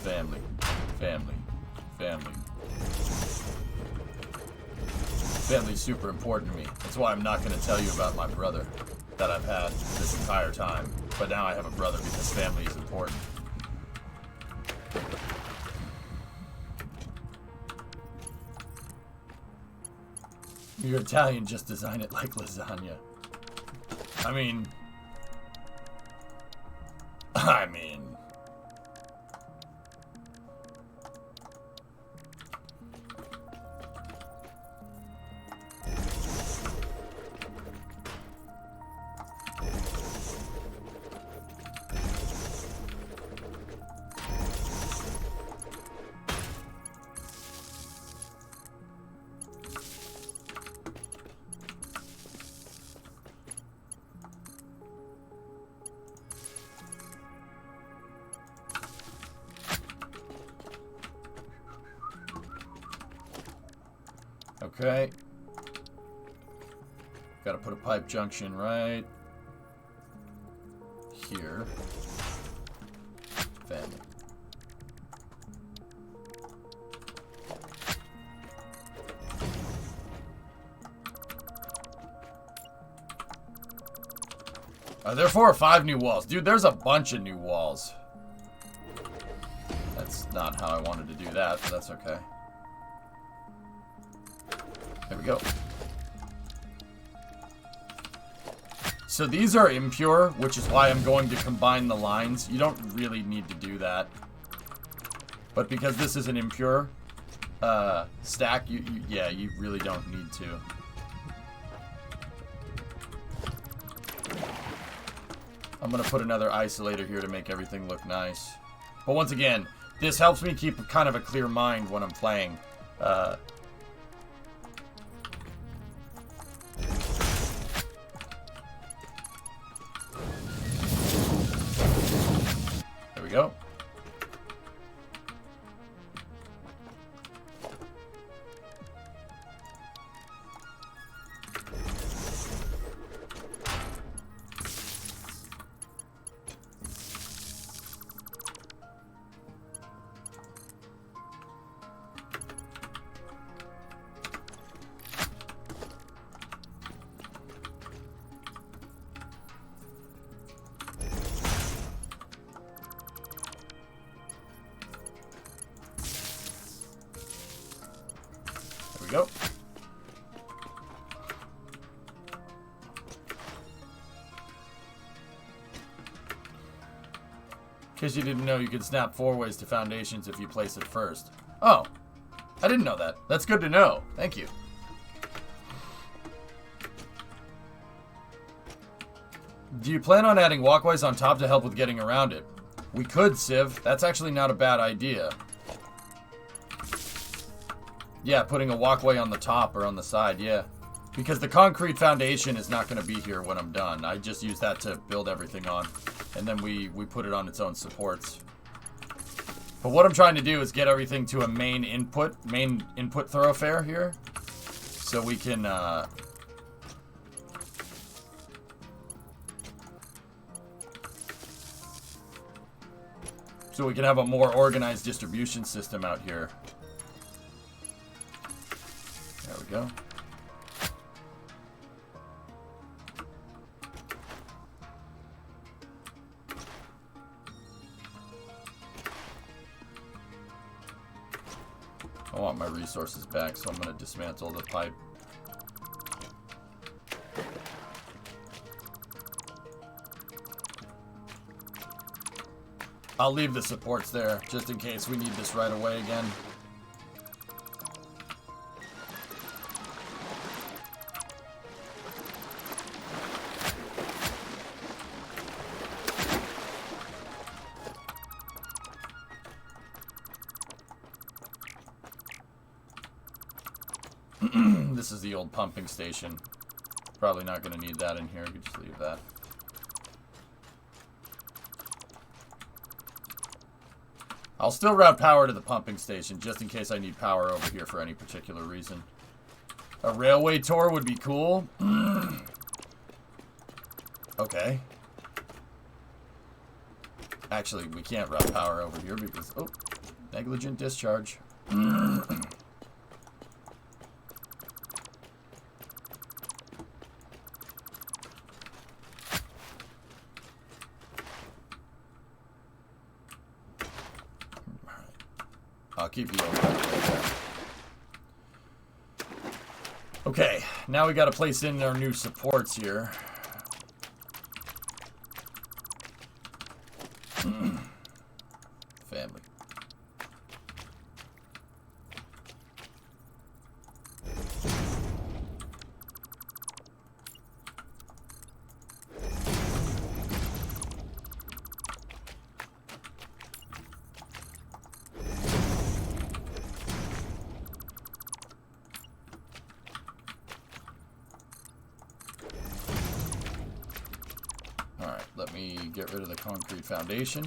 Family. Family. Family. Family's super important to me. That's why I'm not going to tell you about my brother that I've had this entire time. But now I have a brother because family is important. You're Italian, just design it like lasagna. I mean... Okay. Gotta put a pipe junction right here. Family. Are there 4 or 5 new walls? Dude, there's a bunch of new walls. That's not how I wanted to do that, but that's okay. There we go. So these are impure, which is why I'm going to combine the lines. You don't really need to do that. But because this is an impure stack, yeah, you really don't need to. I'm going to put another isolator here to make everything look nice. But once again, this helps me keep kind of a clear mind when I'm playing. There we go. There we go. In case you didn't know, you can snap 4 ways to foundations if you place it first. Oh, I didn't know that. That's good to know. Thank you. Do you plan on adding walkways on top to help with getting around it? We could, Civ. That's actually not a bad idea. Yeah, putting a walkway on the top or on the side, yeah. Because the concrete foundation is not going to be here when I'm done. I just use that to build everything on. And then we put it on its own supports. But what I'm trying to do is get everything to a main input thoroughfare here. So we can, so we can have a more organized distribution system out here. There we go. I want my resources back, so I'm going to dismantle the pipe. I'll leave the supports there, just in case we need this right away again. This is the old pumping station. Probably not going to need that in here. We could just leave that. I'll still route power to the pumping station, just in case I need power over here for any particular reason. A railway tour would be cool. Okay. Actually, we can't route power over here because... Oh, negligent discharge. I'll keep you over. Okay, now we got to place in our new supports here. Family. Let me get rid of the concrete foundation.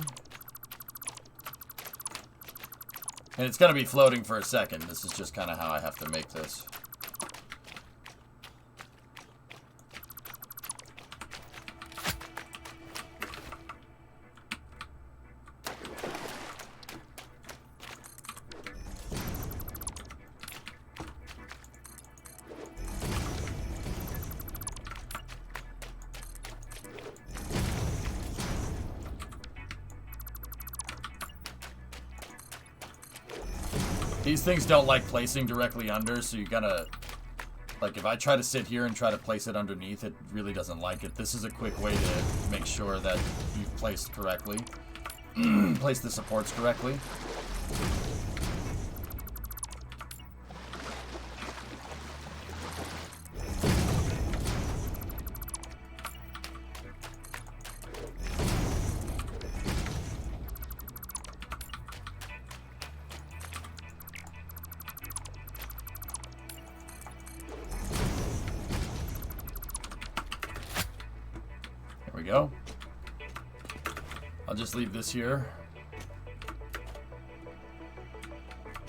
And it's going to be floating for a second. This is just kind of how I have to make this. These things don't like placing directly under, so you gotta Like, if I try to sit here and try to place it underneath, it really doesn't like it. This is a quick way to make sure that you've placed correctly. Place the supports correctly. There we go. I'll just leave this here.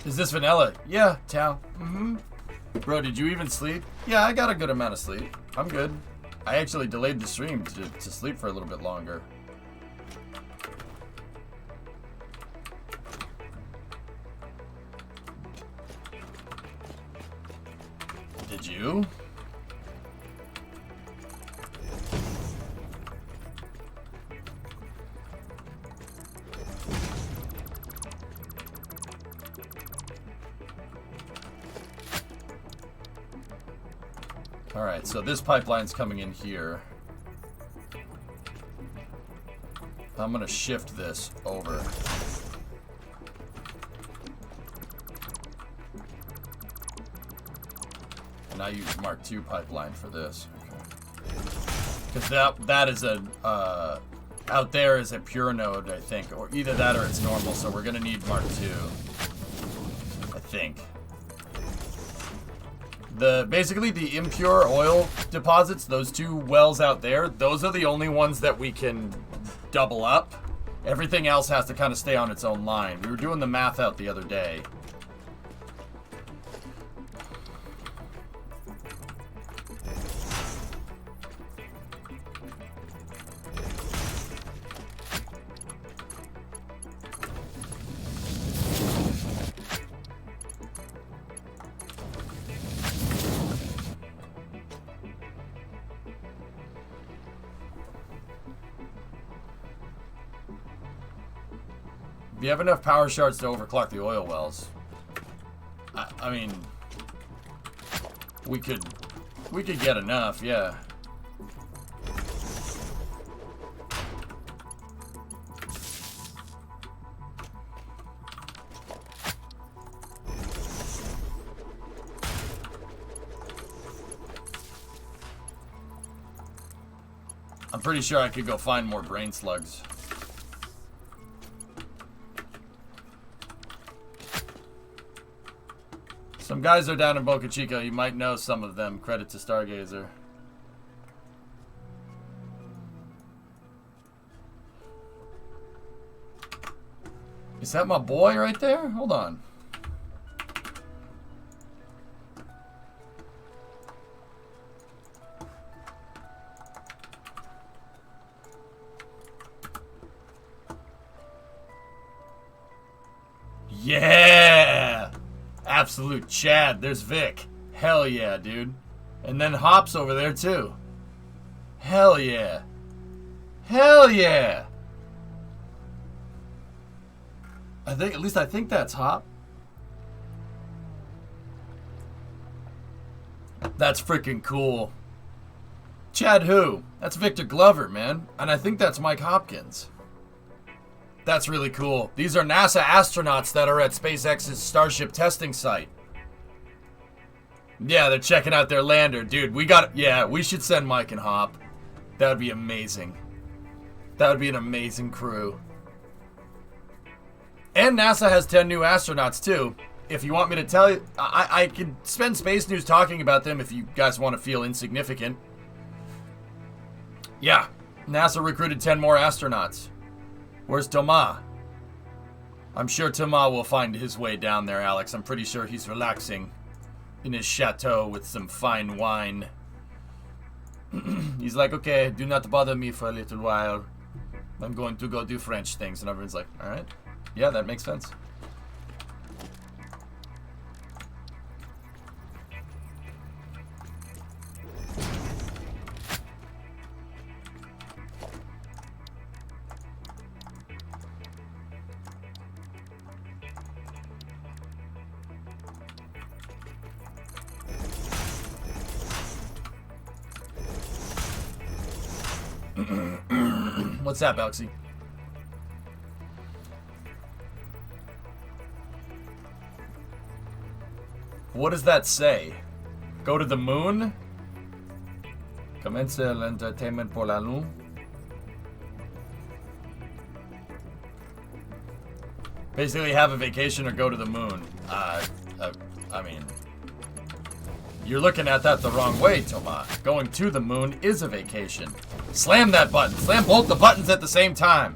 Is this vanilla? Yeah, Tal. Bro, did you even sleep? Yeah, I got a good amount of sleep. I'm good. I actually delayed the stream to sleep for a little bit longer. Did you? Alright, so this pipeline's coming in here. I'm gonna shift this over. And I use Mark II pipeline for this. Because that is a, out there is a pure node, I think. Or either that or it's normal, so we're gonna need Mark II. I think. Basically the impure oil deposits, those two wells out there, those are the only ones that we can double up. Everything else has to kind of stay on its own line. We were doing the math out the other day. If you have enough power shards to overclock the oil wells, I mean, we could get enough, yeah. I'm pretty sure I could go find more brain slugs. Some guys are down in Boca Chica. You might know some of them. Credit to Stargazer. Is that my boy right there? Hold on. Yeah! Absolute Chad. There's Vic. Hell yeah, dude. And then Hop's over there too. Hell yeah. Hell yeah. I think that's Hop. That's freaking cool. Chad who? That's Victor Glover, man. And I think that's Mike Hopkins. That's really cool. These are NASA astronauts that are at SpaceX's Starship testing site. Yeah, they're checking out their lander. Dude, we should send Mike and Hop. That would be amazing. That would be an amazing crew. And NASA has 10 new astronauts too. If you want me to tell you, I could spend Space News talking about them if you guys want to feel insignificant. Yeah, NASA recruited 10 more astronauts. Where's Thomas? I'm sure Thomas will find his way down there, Alex. I'm pretty sure he's relaxing in his chateau with some fine wine. He's like, okay, do not bother me for a little while. I'm going to go do French things. And everyone's like, all right. Yeah, that makes sense. What's that, Belksy? What does that say? Go to the moon? Commence l'entertainment pour la lune? Basically have a vacation or go to the moon. I mean, you're looking at that the wrong way, Thomas. Going to the moon is a vacation. Slam that button. Slam both the buttons at the same time.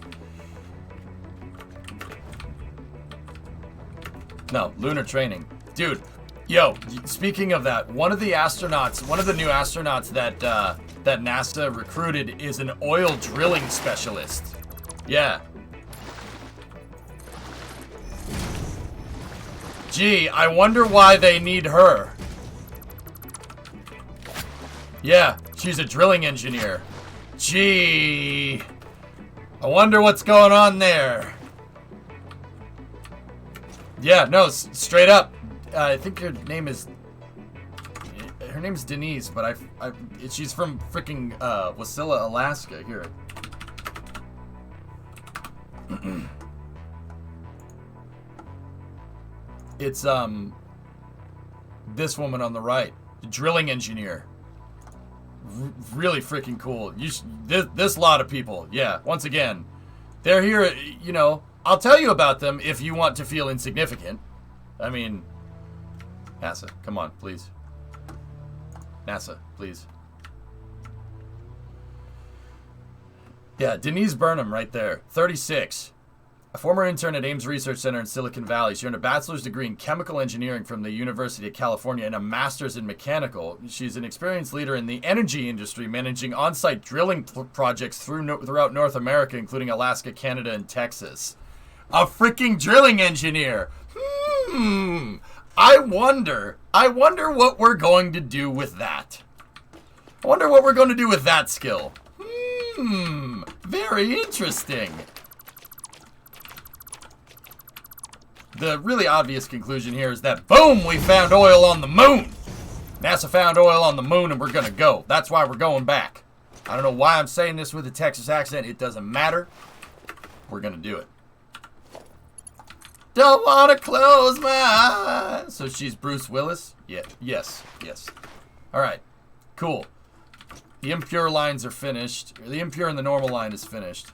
No, lunar training. Dude, yo, speaking of that, one of the new astronauts that that NASA recruited is an oil drilling specialist. Yeah. Gee, I wonder why they need her. Yeah, she's a drilling engineer. Gee, I wonder what's going on there. Yeah, no, straight up. I think her name is Denise, but she's from freaking Wasilla, Alaska. Here. It's this woman on the right, the drilling engineer. Really freaking cool. This lot of people, yeah. Once again, they're here. You know, I'll tell you about them if you want to feel insignificant. I mean, NASA, come on, please. NASA, please. Yeah, Denise Burnham right there, 36. A former intern at Ames Research Center in Silicon Valley. She earned a bachelor's degree in chemical engineering from the University of California and a master's in mechanical. She's an experienced leader in the energy industry, managing on-site drilling projects throughout North America, including Alaska, Canada, and Texas. A freaking drilling engineer. I wonder what we're going to do with that. I wonder what we're going to do with that skill. Very interesting. The really obvious conclusion here is that, boom, we found oil on the moon. NASA found oil on the moon and we're going to go. That's why we're going back. I don't know why I'm saying this with a Texas accent. It doesn't matter. We're going to do it. Don't want to close my eyes. So she's Bruce Willis? Yeah. Yes. All right. Cool. The impure lines are finished. The impure and the normal line is finished.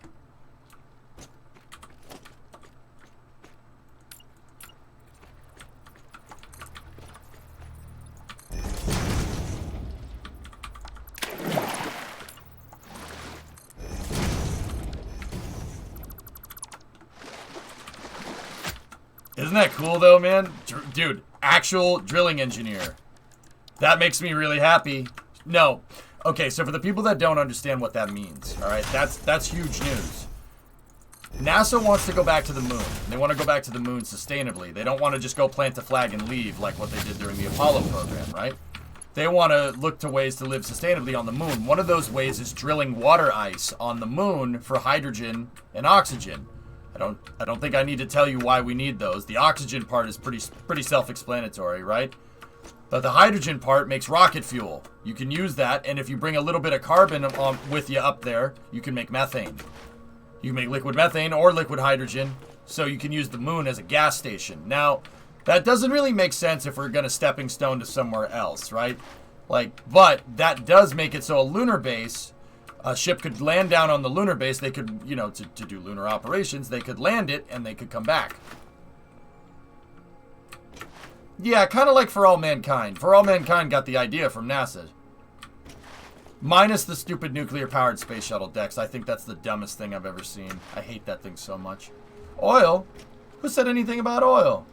Isn't that cool though, man? Dude, actual drilling engineer. That makes me really happy. No. Okay, so for the people that don't understand what that means, all right, that's huge news. NASA wants to go back to the moon. They want to go back to the moon sustainably. They don't want to just go plant a flag and leave like what they did during the Apollo program, right? They want to look to ways to live sustainably on the moon. One of those ways is drilling water ice on the moon for hydrogen and oxygen. I don't think I need to tell you why we need those. The oxygen part is pretty self-explanatory, right? But the hydrogen part makes rocket fuel. You can use that, and if you bring a little bit of carbon with you up there, you can make methane. You can make liquid methane or liquid hydrogen, so you can use the moon as a gas station. Now, that doesn't really make sense if we're going to stepping stone to somewhere else, right? But that does make it so a lunar base, a ship could land down on the lunar base. They could, you know, to do lunar operations, they could land it and they could come back. Yeah, kind of like For All Mankind. For All Mankind got the idea from NASA. Minus the stupid nuclear-powered space shuttle decks. I think that's the dumbest thing I've ever seen. I hate that thing so much. Oil? Who said anything about oil?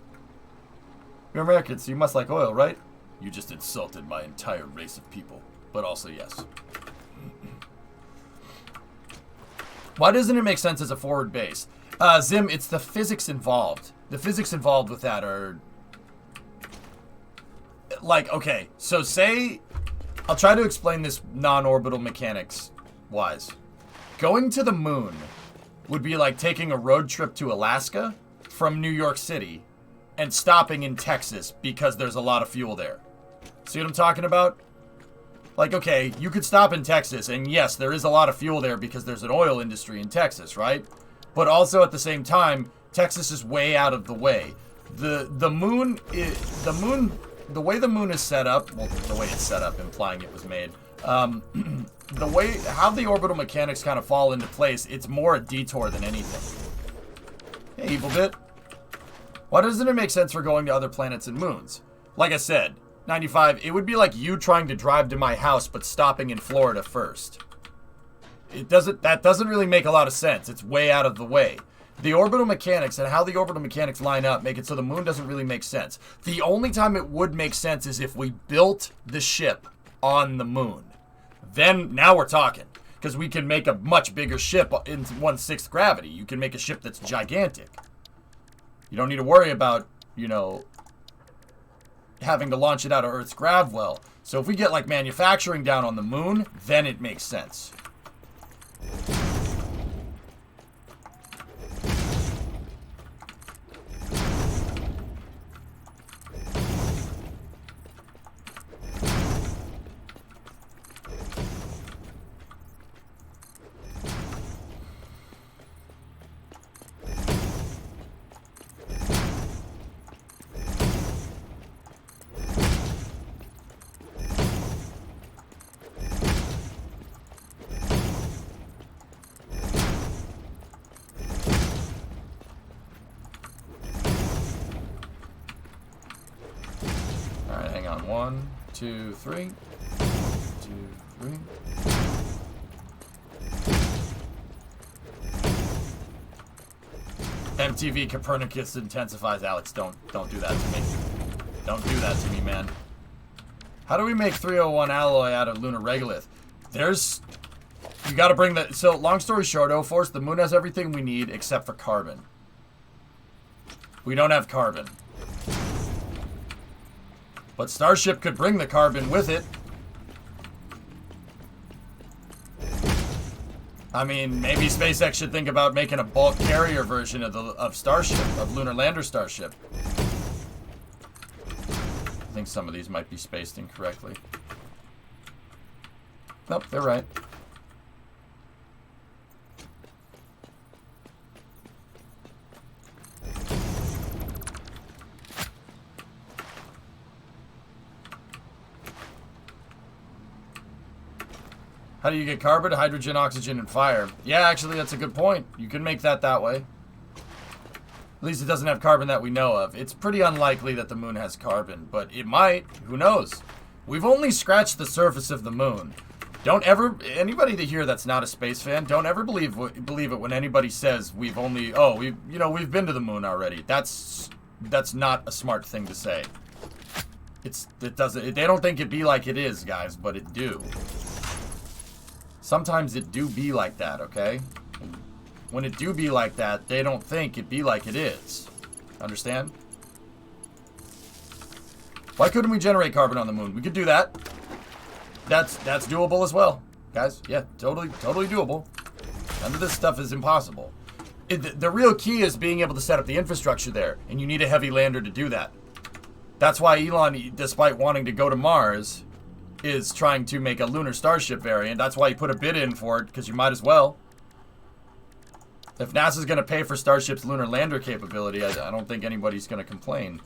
You're Americans, so you must like oil, right? You just insulted my entire race of people. But also, yes. Why doesn't it make sense as a forward base? Zim, it's the physics involved. The physics involved with that are... Like, okay, so say... I'll try to explain this non-orbital mechanics-wise. Going to the moon would be like taking a road trip to Alaska from New York City and stopping in Texas because there's a lot of fuel there. See what I'm talking about? Like, okay, you could stop in Texas, and yes, there is a lot of fuel there because there's an oil industry in Texas, right? But also at the same time, Texas is way out of the way. The way the moon is set up, well, the way it's set up, implying it was made, the way, how the orbital mechanics kind of fall into place, it's more a detour than anything. Hey, Evil Bit. Why doesn't it make sense for going to other planets and moons? Like I said, 95, it would be like you trying to drive to my house but stopping in Florida first. That doesn't really make a lot of sense. It's way out of the way. The orbital mechanics and how the orbital mechanics line up make it so the moon doesn't really make sense. The only time it would make sense is if we built the ship on the moon. Then, now we're talking. Because we can make a much bigger ship in 1/6 gravity. You can make a ship that's gigantic. You don't need to worry about, you know, having to launch it out of Earth's grav well. So if we get, like, manufacturing down on the moon, then it makes sense. Alright, hang on. 1, 2, 3. 2, 3. MTV Copernicus intensifies. Alex, don't do that to me. Don't do that to me, man. How do we make 301 alloy out of lunar regolith? You gotta bring that. So, long story short, O-Force, the moon has everything we need except for carbon. We don't have carbon. But Starship could bring the carbon with it. I mean, maybe SpaceX should think about making a bulk carrier version of Starship, of Lunar Lander Starship. I think some of these might be spaced incorrectly. Nope, they're right. How do you get carbon, hydrogen, oxygen, and fire? Yeah, actually, that's a good point. You can make that way. At least it doesn't have carbon that we know of. It's pretty unlikely that the moon has carbon, but it might. Who knows? We've only scratched the surface of the moon. Don't ever, anybody here that's not a space fan, don't ever believe it when anybody says we've been to the moon already. That's not a smart thing to say. They don't think it be like it is, guys, but it do. Sometimes it do be like that, okay? When it do be like that, they don't think it be like it is. Understand? Why couldn't we generate carbon on the moon? We could do that. That's doable as well, guys. Yeah, totally doable. None of this stuff is impossible. The real key is being able to set up the infrastructure there, and you need a heavy lander to do that. That's why Elon, despite wanting to go to Mars, is trying to make a lunar starship variant. That's why he put a bid in for it, because you might as well. If NASA's going to pay for Starship's lunar lander capability, I don't think anybody's going to complain.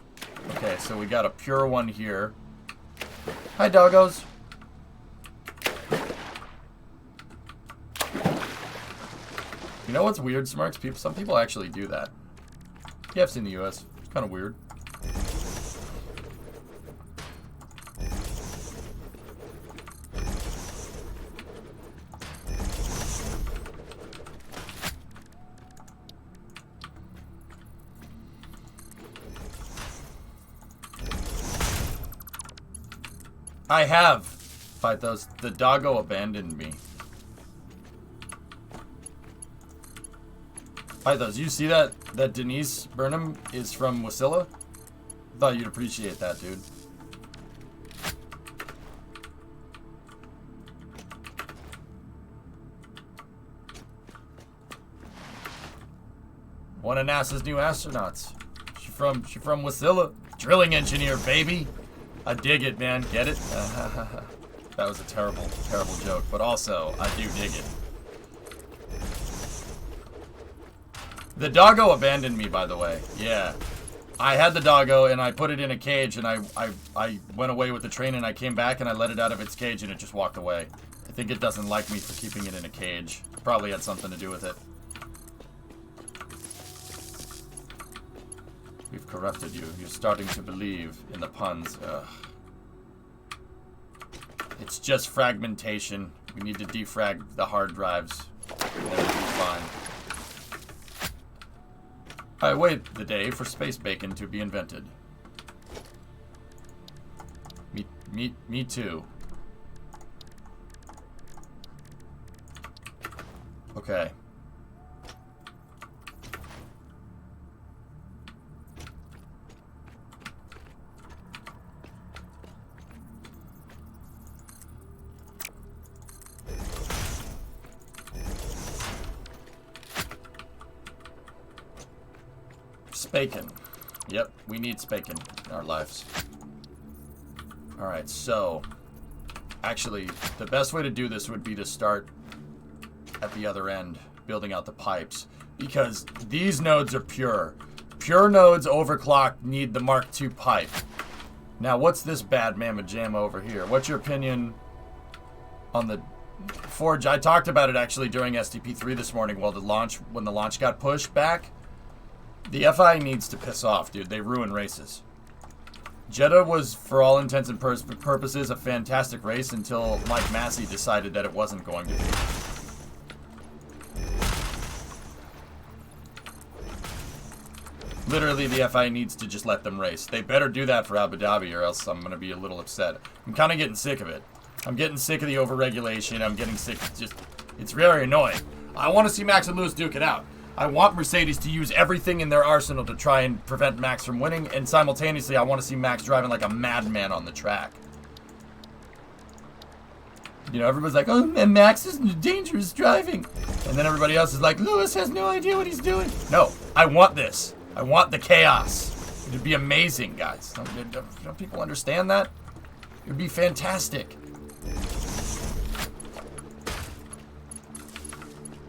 Okay, so we got a pure one here. Hi, doggos. You know what's weird, Smarks? Some people actually do that. Yeah, I've seen the US. It's kind of weird. I have. Fight those. The doggo abandoned me. Fight those. You see that Denise Burnham is from Wasilla? Thought you'd appreciate that, dude. One of NASA's new astronauts. She from Wasilla. Drilling engineer, baby. I dig it, man. Get it? That was a terrible, terrible joke. But also, I do dig it. The doggo abandoned me, by the way. Yeah. I had the doggo, and I put it in a cage, and I went away with the train, and I came back, and I let it out of its cage, and it just walked away. I think it doesn't like me for keeping it in a cage. Probably had something to do with it. We've corrupted you. You're starting to believe in the puns. Ugh. It's just fragmentation. We need to defrag the hard drives. And everything's fine. I wait the day for space bacon to be invented. Me too. Okay. Bacon. Yep, we need bacon in our lives. Alright, so actually the best way to do this would be to start at the other end, building out the pipes, because these nodes are pure. Pure nodes overclocked need the Mark II pipe. Now what's this bad mamma jamma over here? What's your opinion on the Forge? I talked about it actually during SDP3 this morning when the launch got pushed back. The FI needs to piss off, dude. They ruin races. Jeddah was, for all intents and purposes, a fantastic race until Mike Massey decided that it wasn't going to be. Literally, the FI needs to just let them race. They better do that for Abu Dhabi, or else I'm going to be a little upset. I'm kind of getting sick of it. I'm getting sick of the overregulation. I'm getting sick of just... It's very annoying. I want to see Max and Lewis duke it out. I want Mercedes to use everything in their arsenal to try and prevent Max from winning, and simultaneously I want to see Max driving like a madman on the track. You know, everybody's like, oh, and Max is dangerous driving. And then everybody else is like, Lewis has no idea what he's doing. No, I want this. I want the chaos. It'd be amazing, guys. Don't people understand that? It'd be fantastic.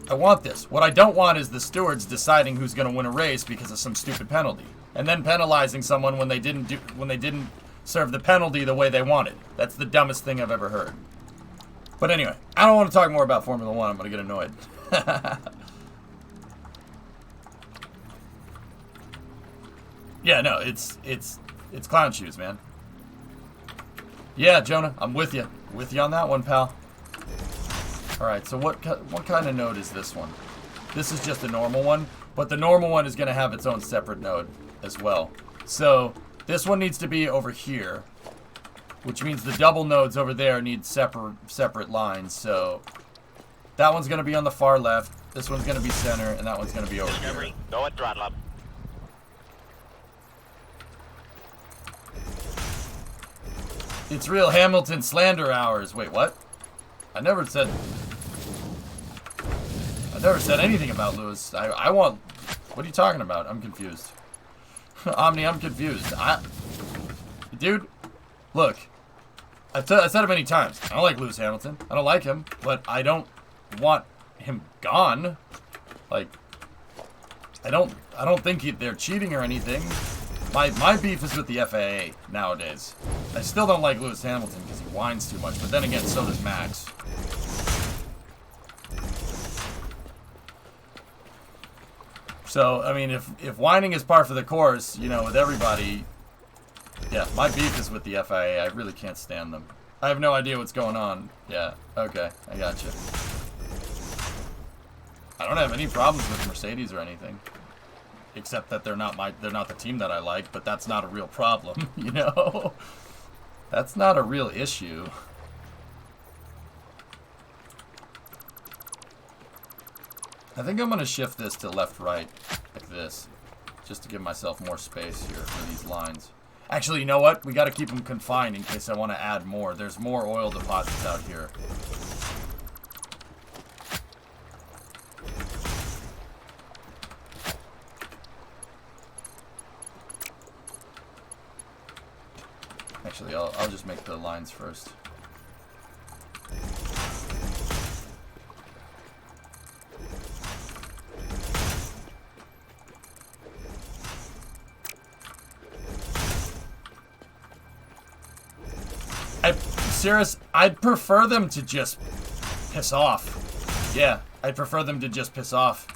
I want this. What I don't want is the stewards deciding who's going to win a race because of some stupid penalty, and then penalizing someone when they didn't serve the penalty the way they wanted. That's the dumbest thing I've ever heard. But anyway, I don't want to talk more about Formula 1. I'm going to get annoyed. Yeah, no, it's clown shoes, man. Yeah, Jonah, I'm with you. With you on that one, pal. Alright, so what kind of node is this one? This is just a normal one, but the normal one is going to have its own separate node as well. So this one needs to be over here, which means the double nodes over there need separate lines. So that one's going to be on the far left, this one's going to be center, and that one's going to be over here. Go at throttle up. It's real Hamilton slander hours. Wait, what? I never said anything about Lewis. I want... What are you talking about? I'm confused. Omni, I'm confused. Dude, look. I've said it many times. I don't like Lewis Hamilton. I don't like him, but I don't want him gone. Like, I don't think they're cheating or anything. My beef is with the FAA nowadays. I still don't like Lewis Hamilton because he whines too much, but then again, so does Max. So, I mean, if whining is par for the course, you know, with everybody, yeah, my beef is with the FIA. I really can't stand them. I have no idea what's going on. Yeah, okay, I got you. I don't have any problems with Mercedes or anything, except that they're not the team that I like. But that's not a real problem, you know. That's not a real issue. I think I'm going to shift this to left-right, like this, just to give myself more space here for these lines. Actually, you know what? We got to keep them confined in case I want to add more. There's more oil deposits out here. Actually, I'll just make the lines first. serious? I'd prefer them to just piss off. Yeah, I'd prefer them to just piss off.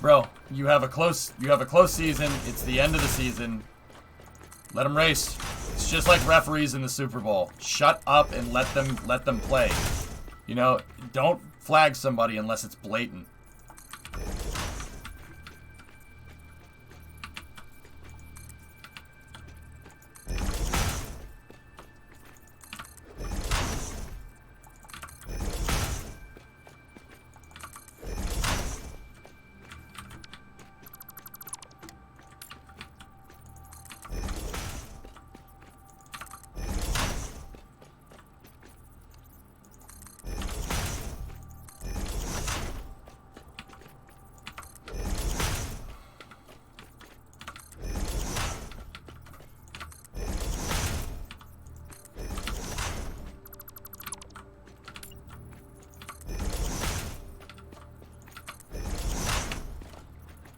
Bro, you have a close season. It's the end of the season. Let them race. It's just like referees in the Super Bowl. Shut up and let them play. You know, don't flag somebody unless it's blatant.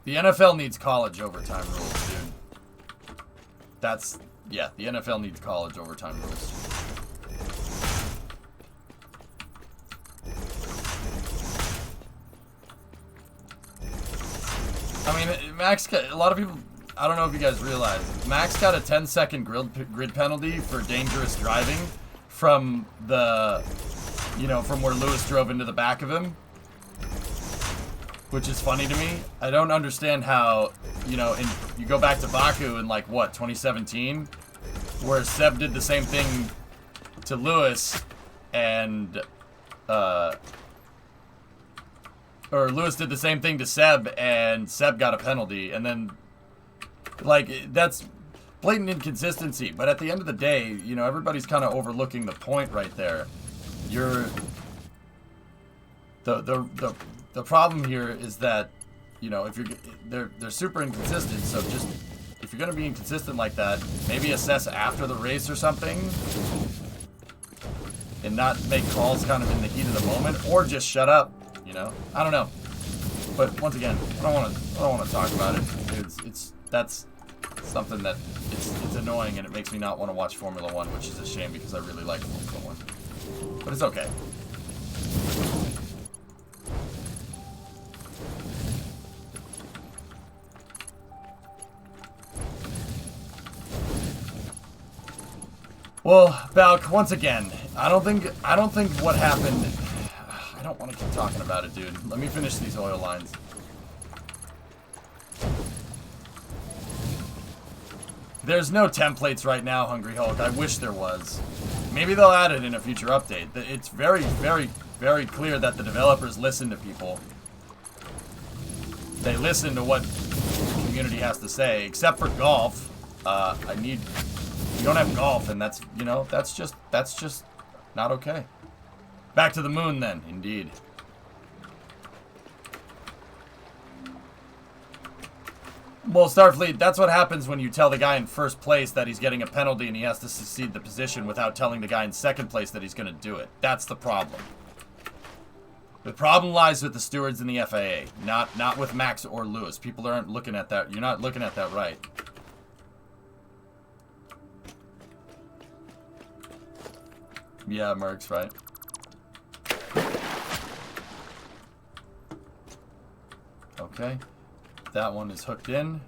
The NFL needs college overtime rules, dude. Yeah, the NFL needs college overtime rules. I mean, Max got, a lot of people, I don't know if you guys realize, Max got a 10-second grid penalty for dangerous driving from the, from where Lewis drove into the back of him. Which is funny to me. I don't understand how, you go back to Baku in 2017, where Seb did the same thing to Lewis, and, or Lewis did the same thing to Seb, and Seb got a penalty, and then, that's blatant inconsistency. But at the end of the day, everybody's kind of overlooking the point right there. The problem here is that, if they're super inconsistent. So just, if you're gonna be inconsistent like that, maybe assess after the race or something, and not make calls kind of in the heat of the moment, or just shut up. I don't know. But once again, I don't want to talk about it. That's something that it's annoying, and it makes me not want to watch Formula One, which is a shame because I really like Formula One. But it's okay. Well, Balk, once again, I don't think what happened. I don't want to keep talking about it, dude. Let me finish these oil lines. There's no templates right now, Hungry Hulk. I wish there was. Maybe they'll add it in a future update. It's very, very, very clear that the developers listen to people. They listen to what the community has to say, except for golf. You don't have golf, and that's just not okay. Back to the moon, then. Indeed. Well, Starfleet, that's what happens when you tell the guy in first place that he's getting a penalty and he has to succeed the position without telling the guy in second place that he's going to do it. That's the problem. The problem lies with the stewards in the FAA, not with Max or Lewis. People aren't looking at that. You're not looking at that right. Yeah, Merck's right. Okay. That one is hooked in.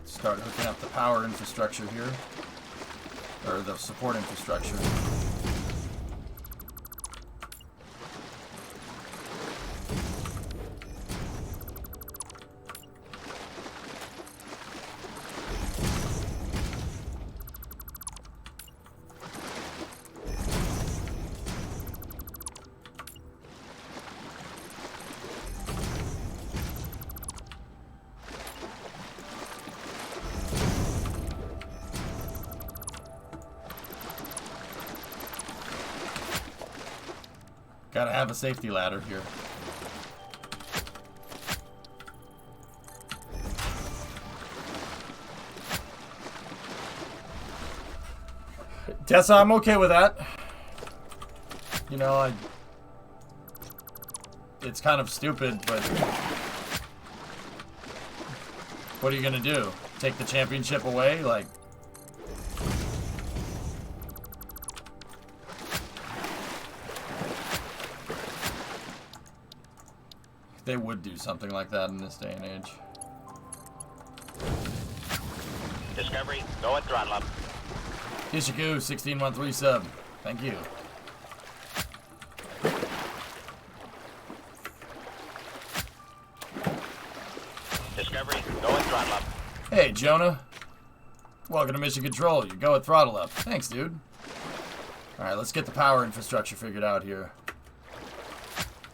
Start hooking up the power infrastructure here. Or the support infrastructure. Gotta have a safety ladder here. Tessa, I'm okay with that. it's kind of stupid, but what are you gonna do? Take the championship away? Like, they would do something like that in this day and age. Discovery, go and throttle up. Kishiku, 16137 sub. Thank you. Discovery, go and throttle up. Hey, Jonah. Welcome to Mission Control. You go with throttle up. Thanks, dude. Alright, let's get the power infrastructure figured out here.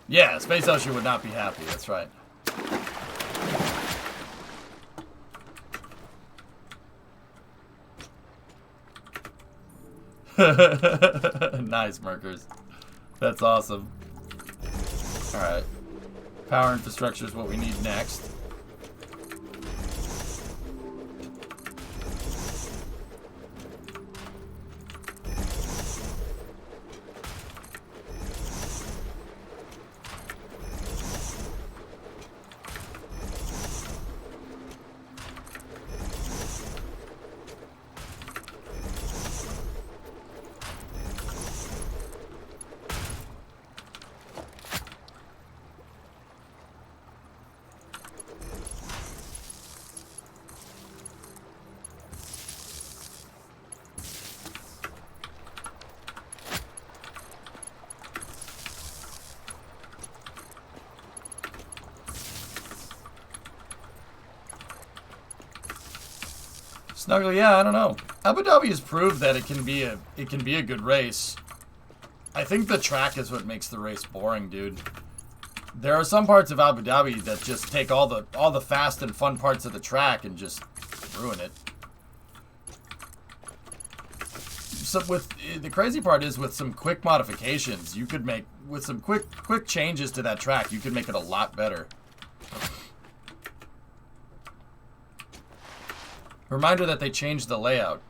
Yeah, Space Ocean would not be happy. That's right. Nice, Merkers. That's awesome. Alright. Power infrastructure is what we need next. Snuggle, yeah, I don't know. Abu Dhabi has proved that it can be a good race. I think the track is what makes the race boring, dude. There are some parts of Abu Dhabi that just take all the fast and fun parts of the track and just ruin it. So the crazy part is with some quick modifications, you could make with some quick changes to that track, you could make it a lot better. Reminder that they changed the layout.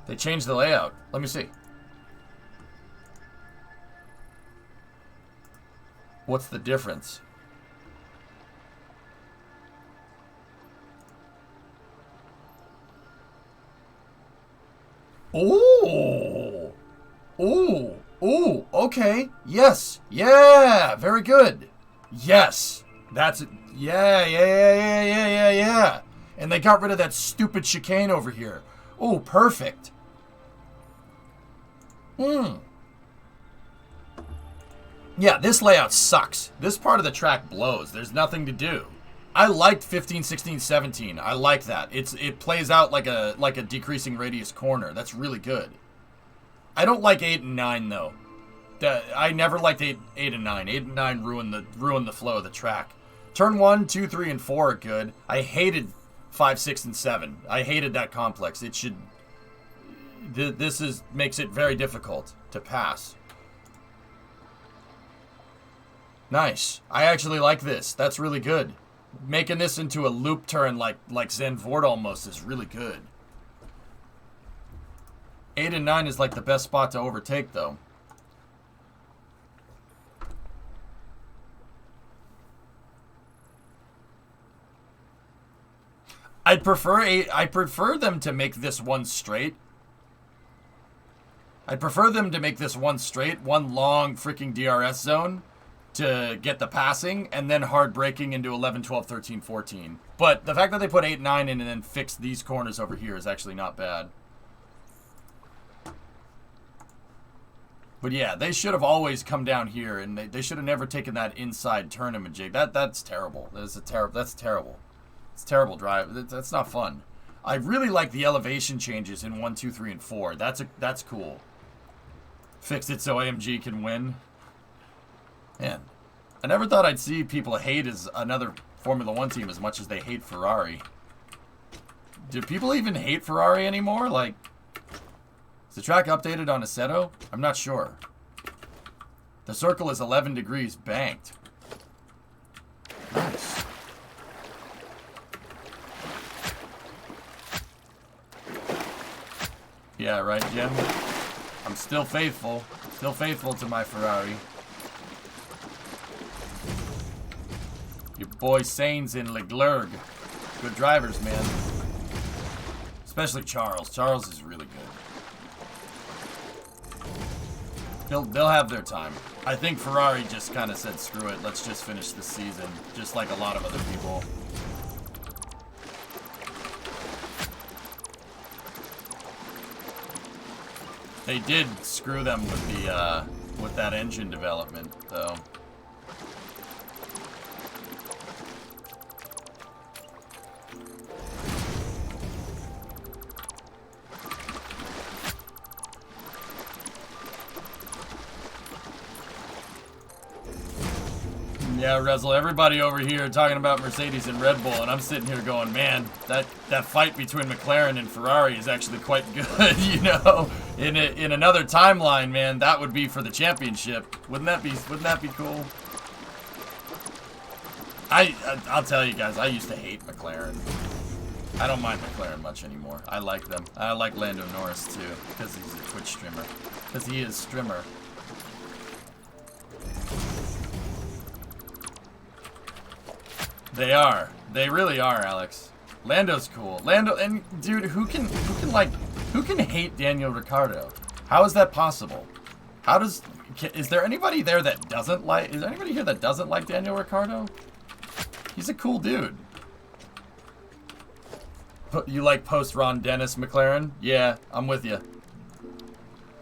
They changed the layout. Let me see. What's the difference? Oh! Ooh! Ooh, okay. Yes. Yeah. Very good. Yes. That's it. Yeah. And they got rid of that stupid chicane over here. Oh, perfect. Yeah, this layout sucks. This part of the track blows. There's nothing to do. I liked 15, 16, 17. I like that. It plays out like a decreasing radius corner. That's really good. I don't like 8 and 9 though. I never liked 8 and 9. 8 and 9 ruined the flow of the track. Turn 1, 2, 3, and 4 are good. I hated 5, 6, and 7. I hated that complex. It should. This makes it very difficult to pass. Nice. I actually like this. That's really good. Making this into a loop turn like Zandvoort almost is really good. 8 and 9 is like the best spot to overtake, though. I prefer them to make this one straight. I'd prefer them to make this one straight, one long freaking DRS zone to get the passing, and then hard braking into 11, 12, 13, 14. But the fact that they put 8, 9 in and then fixed these corners over here is actually not bad. But yeah, they should have always come down here, and they should have never taken that inside tournament jig. That's terrible. That's terrible. It's terrible drive. That's not fun. I really like the elevation changes in 1, 2, 3, and 4. That's cool. Fixed it so AMG can win. Man, I never thought I'd see people hate another Formula 1 team as much as they hate Ferrari. Do people even hate Ferrari anymore? Like, is the track updated on Assetto? I'm not sure. The circle is 11 degrees banked. Nice. Yeah, right, Jim? I'm still faithful. Still faithful to my Ferrari. Your boy Sainz and Leclerc. Good drivers, man. Especially Charles. Charles is really good. They'll have their time. I think Ferrari just kind of said, screw it, let's just finish the season. Just like a lot of other people. They did screw them with the with that engine development, though. Yeah, Rezel, everybody over here talking about Mercedes and Red Bull, and I'm sitting here going, man, that fight between McLaren and Ferrari is actually quite good, you know? In another timeline, man, that would be for the championship. Wouldn't that be cool? I'll tell you guys, I used to hate McLaren. I don't mind McLaren much anymore. I like them. I like Lando Norris too, because he's a Twitch streamer. Because he is streamer. They are. They really are, Alex. Lando's cool. Lando, and dude, who can hate Daniel Ricciardo? How is that possible? Is there anybody there that doesn't like, is there anybody here that doesn't like Daniel Ricciardo? He's a cool dude. You like post Ron Dennis McLaren? Yeah, I'm with you.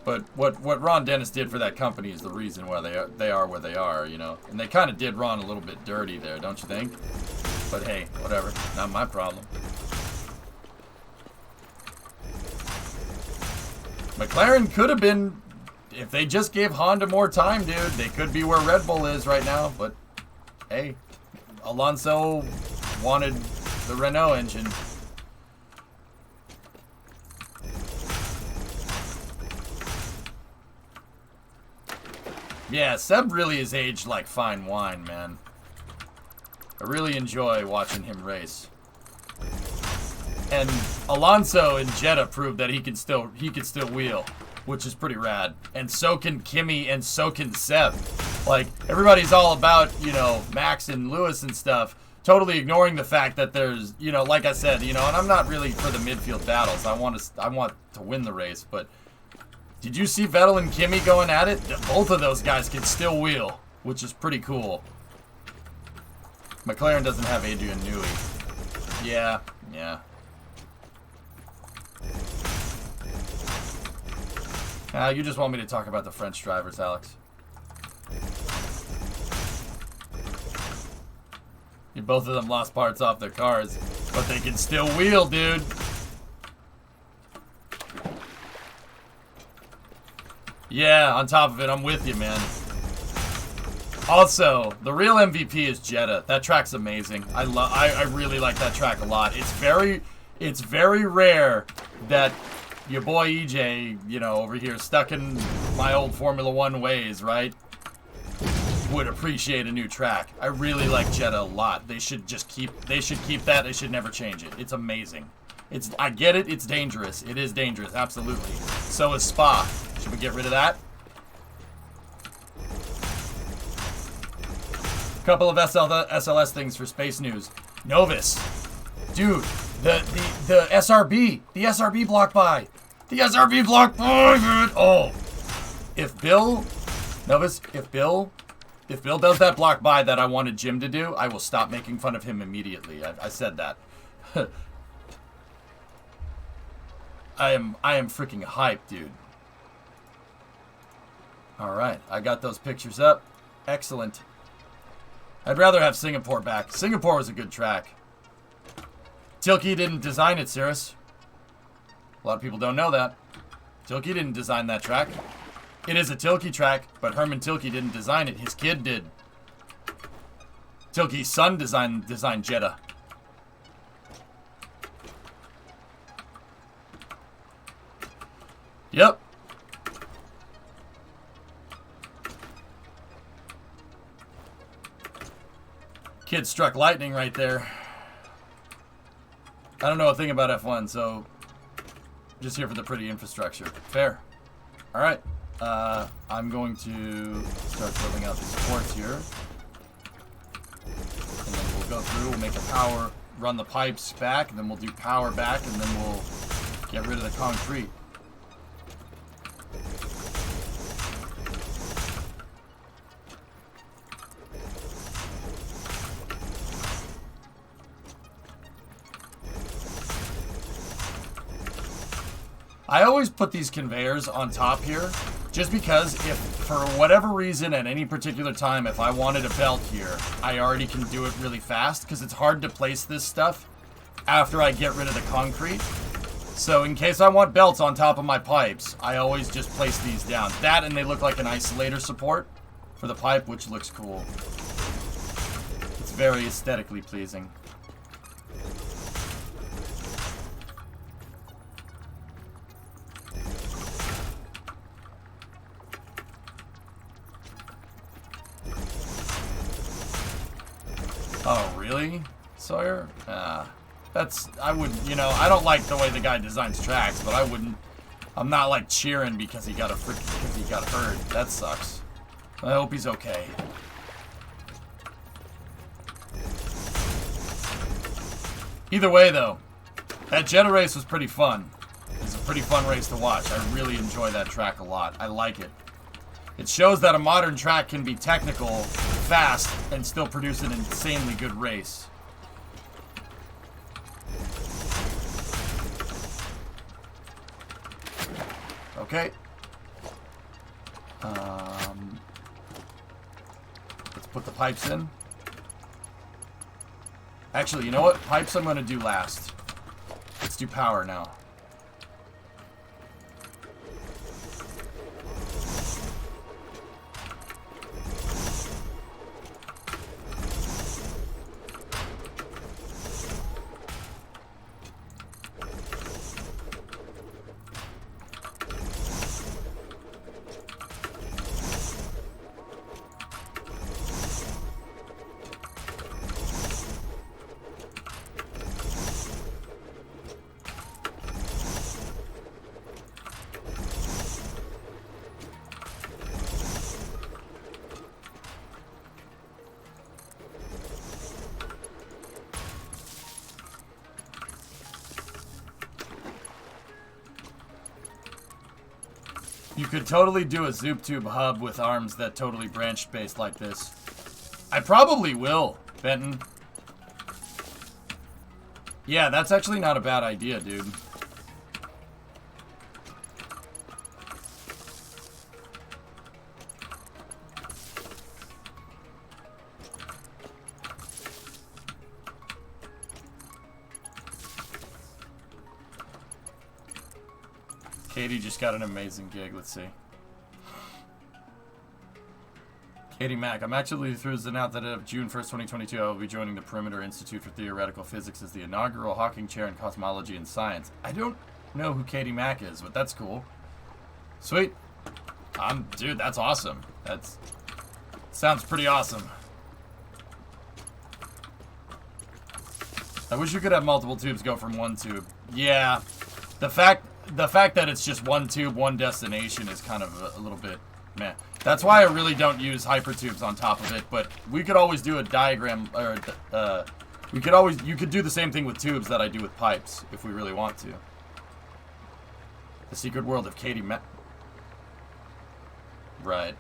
But what Ron Dennis did for that company is the reason why they are where they are, you know. And they kind of did Ron a little bit dirty there, don't you think? But hey, whatever. Not my problem. McLaren could have been, if they just gave Honda more time, dude, they could be where Red Bull is right now. But hey, Alonso wanted the Renault engine. Yeah, Seb really is aged like fine wine, man. I really enjoy watching him race. And Alonso in Jeddah proved that he can still wheel, which is pretty rad. And so can Kimi and so can Seb. Like, everybody's all about, you know, Max and Lewis and stuff, totally ignoring the fact that there's, you know, like I said, you know, and I'm not really for the midfield battles. I want to win the race, but did you see Vettel and Kimi going at it? Both of those guys can still wheel, which is pretty cool. McLaren doesn't have Adrian Newey. Yeah. You just want me to talk about the French drivers, Alex. Both of them lost parts off their cars, but they can still wheel, dude. Yeah, on top of it, I'm with you, man. Also, the real MVP is Jeddah. That track's amazing. I really like that track a lot. It's very rare that your boy EJ, you know, over here stuck in my old Formula 1 ways, right, would appreciate a new track. I really like Jeddah a lot. They should keep that. They should never change it. It's amazing. I get it. It's dangerous. It is dangerous. Absolutely. So is Spa. Should we get rid of that? Couple of SLS things for Space News. Novus. Dude, the SRB. The SRB block buy. The SRB block buy. Oh. If Bill does that block buy that I wanted Jim to do, I will stop making fun of him immediately. I said that. I am freaking hyped, dude. Alright, I got those pictures up. Excellent. I'd rather have Singapore back. Singapore was a good track. Tilke didn't design it, Cirrus. A lot of people don't know that. Tilke didn't design that track. It is a Tilke track, but Herman Tilke didn't design it. His kid did. Tilke's son designed Jeddah. Yep. Kid struck lightning right there. I don't know a thing about F1, so Just here for the pretty infrastructure. Fair. All right. I'm going to start building out the supports here. And then we'll go through, we'll make a power, run the pipes back, and then we'll do power back, and then we'll get rid of the concrete. I always put these conveyors on top here, just because if, for whatever reason, at any particular time, if I wanted a belt here, I already can do it really fast, because it's hard to place this stuff after I get rid of the concrete. So in case I want belts on top of my pipes, I always just place these down. That, and they look like an isolator support for the pipe, which looks cool. It's very aesthetically pleasing. Oh, really, Sawyer? I wouldn't, you know, I don't like the way the guy designs tracks, but I'm not like cheering because he got hurt. That sucks. I hope he's okay. Either way, though, that Jetta race was pretty fun. It's a pretty fun race to watch. I really enjoy that track a lot. I like it. It shows that a modern track can be technical, fast, and still produce an insanely good race. Okay. Let's put the pipes in. Actually, you know what? Pipes I'm going to do last. Let's do power now. You could totally do a Zoop Tube hub with arms that totally branch space like this. I probably will, Benton. Yeah, that's actually not a bad idea, dude. Katie just got an amazing gig. Let's see. Katie Mack. I'm actually through the out that of June 1st, 2022, I will be joining the Perimeter Institute for Theoretical Physics as the inaugural Hawking Chair in Cosmology and Science. I don't know who Katie Mack is, but that's cool. Sweet. Dude, that's awesome. Sounds pretty awesome. I wish you could have multiple tubes go from one tube. Yeah. The fact that it's just one tube, one destination is kind of a little bit meh. That's why I really don't use hypertubes on top of it, but we could always do a diagram, or you could do the same thing with tubes that I do with pipes, if we really want to. The Secret World of Katie Mack. Right.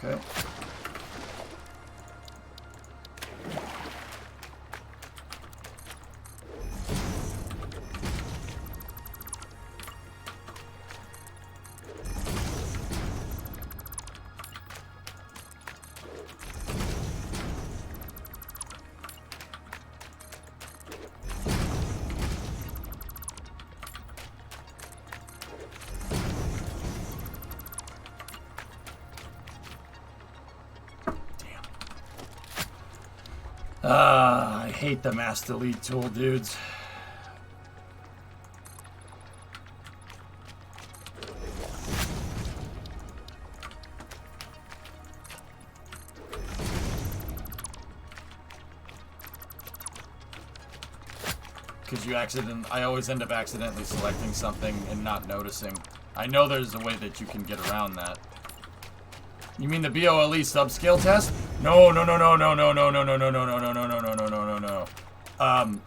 Okay. I hate the mass delete tool, dudes. Because I always end up accidentally selecting something and not noticing. I know there's a way that you can get around that. You mean the BOLE subscale test? No.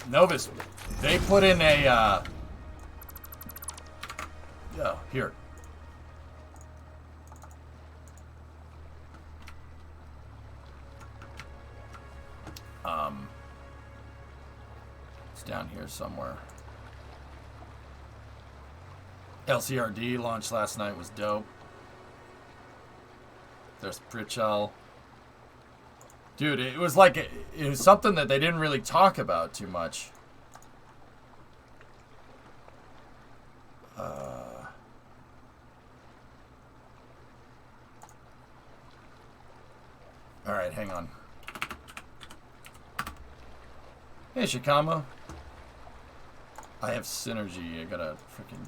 Novus, they put in a, oh, here. It's down here somewhere. LCRD launched last night, was dope. There's Pritchell. Dude, it was like, it was something that they didn't really talk about too much. Alright, hang on. Hey, Shikamo. I have synergy. I gotta freaking...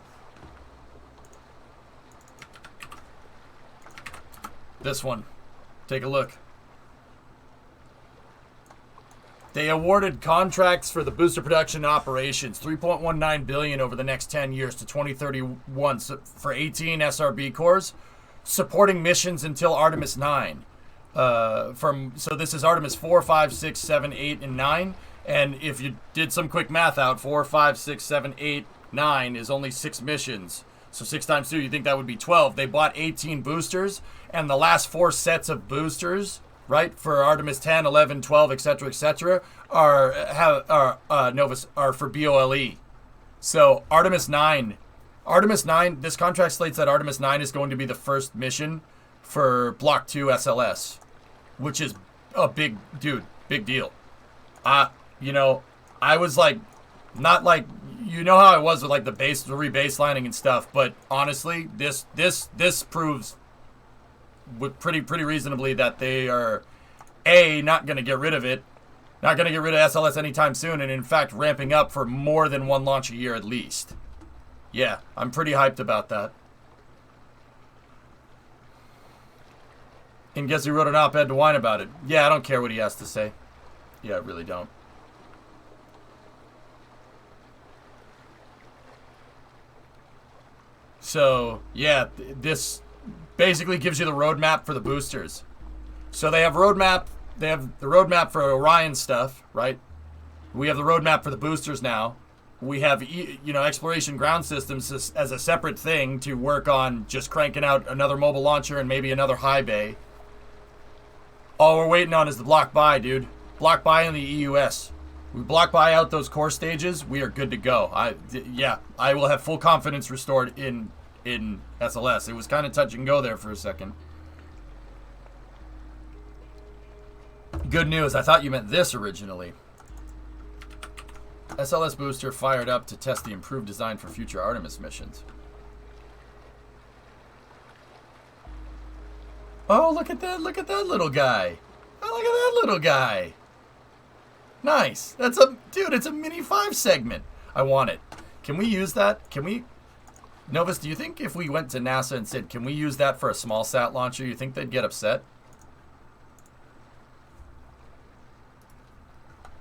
This one. Take a look. They awarded contracts for the booster production operations, $3.19 billion over the next 10 years to 2031 for 18 SRB cores, supporting missions until Artemis 9. So this is Artemis 4, 5, 6, 7, 8, and 9. And if you did some quick math out, 4, 5, 6, 7, 8, 9 is only 6 missions. So 6 times 2, you think that would be 12. They bought 18 boosters, and the last 4 sets of boosters, right, for Artemis 10, 11, 12, etc., are for BOLE. So Artemis 9, this contract slates that Artemis 9 is going to be the first mission for Block 2 SLS, which is a big deal. You know, I was like, not like, you know how I was with like the rebaselining and stuff, but honestly, this proves with pretty reasonably that they are not going to get rid of it, not going to get rid of SLS anytime soon, and in fact ramping up for more than 1 launch a year at least. Yeah, I'm pretty hyped about that. And guess who wrote an op-ed to whine about it? Yeah, I don't care what he has to say. Yeah, I really don't. So, yeah, this basically gives you the roadmap for the boosters. So they have the roadmap for Orion stuff, right? We have the roadmap for the boosters now. We have, exploration ground systems as a separate thing to work on just cranking out another mobile launcher and maybe another high bay. All we're waiting on is the block buy, dude. Block buy in the EUS. We block buy out those core stages, we are good to go. I will have full confidence restored in SLS. It was kind of touch and go there for a second. Good news, I thought you meant this originally. SLS booster fired up to test the improved design for future Artemis missions. Oh, look at that little guy. Oh, look at that little guy. Nice. It's a mini 5 segment. I want it. Can we use that? Novus, do you think if we went to NASA and said, can we use that for a small sat launcher, you think they'd get upset?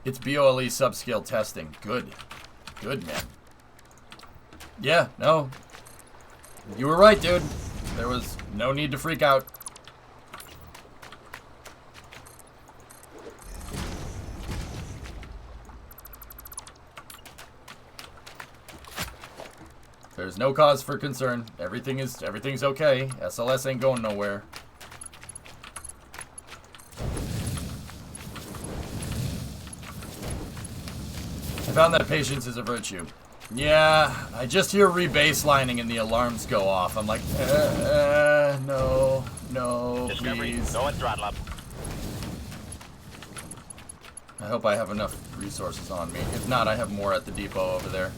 It's BOLE subscale testing. Good, man. Yeah, no. You were right, dude. There was no need to freak out. There's no cause for concern. Everything's okay. SLS ain't going nowhere. I found that patience is a virtue. Yeah, I just hear rebaselining and the alarms go off. I'm like, no, Discovery, please. go and throttle up. I hope I have enough resources on me. If not, I have more at the depot over there.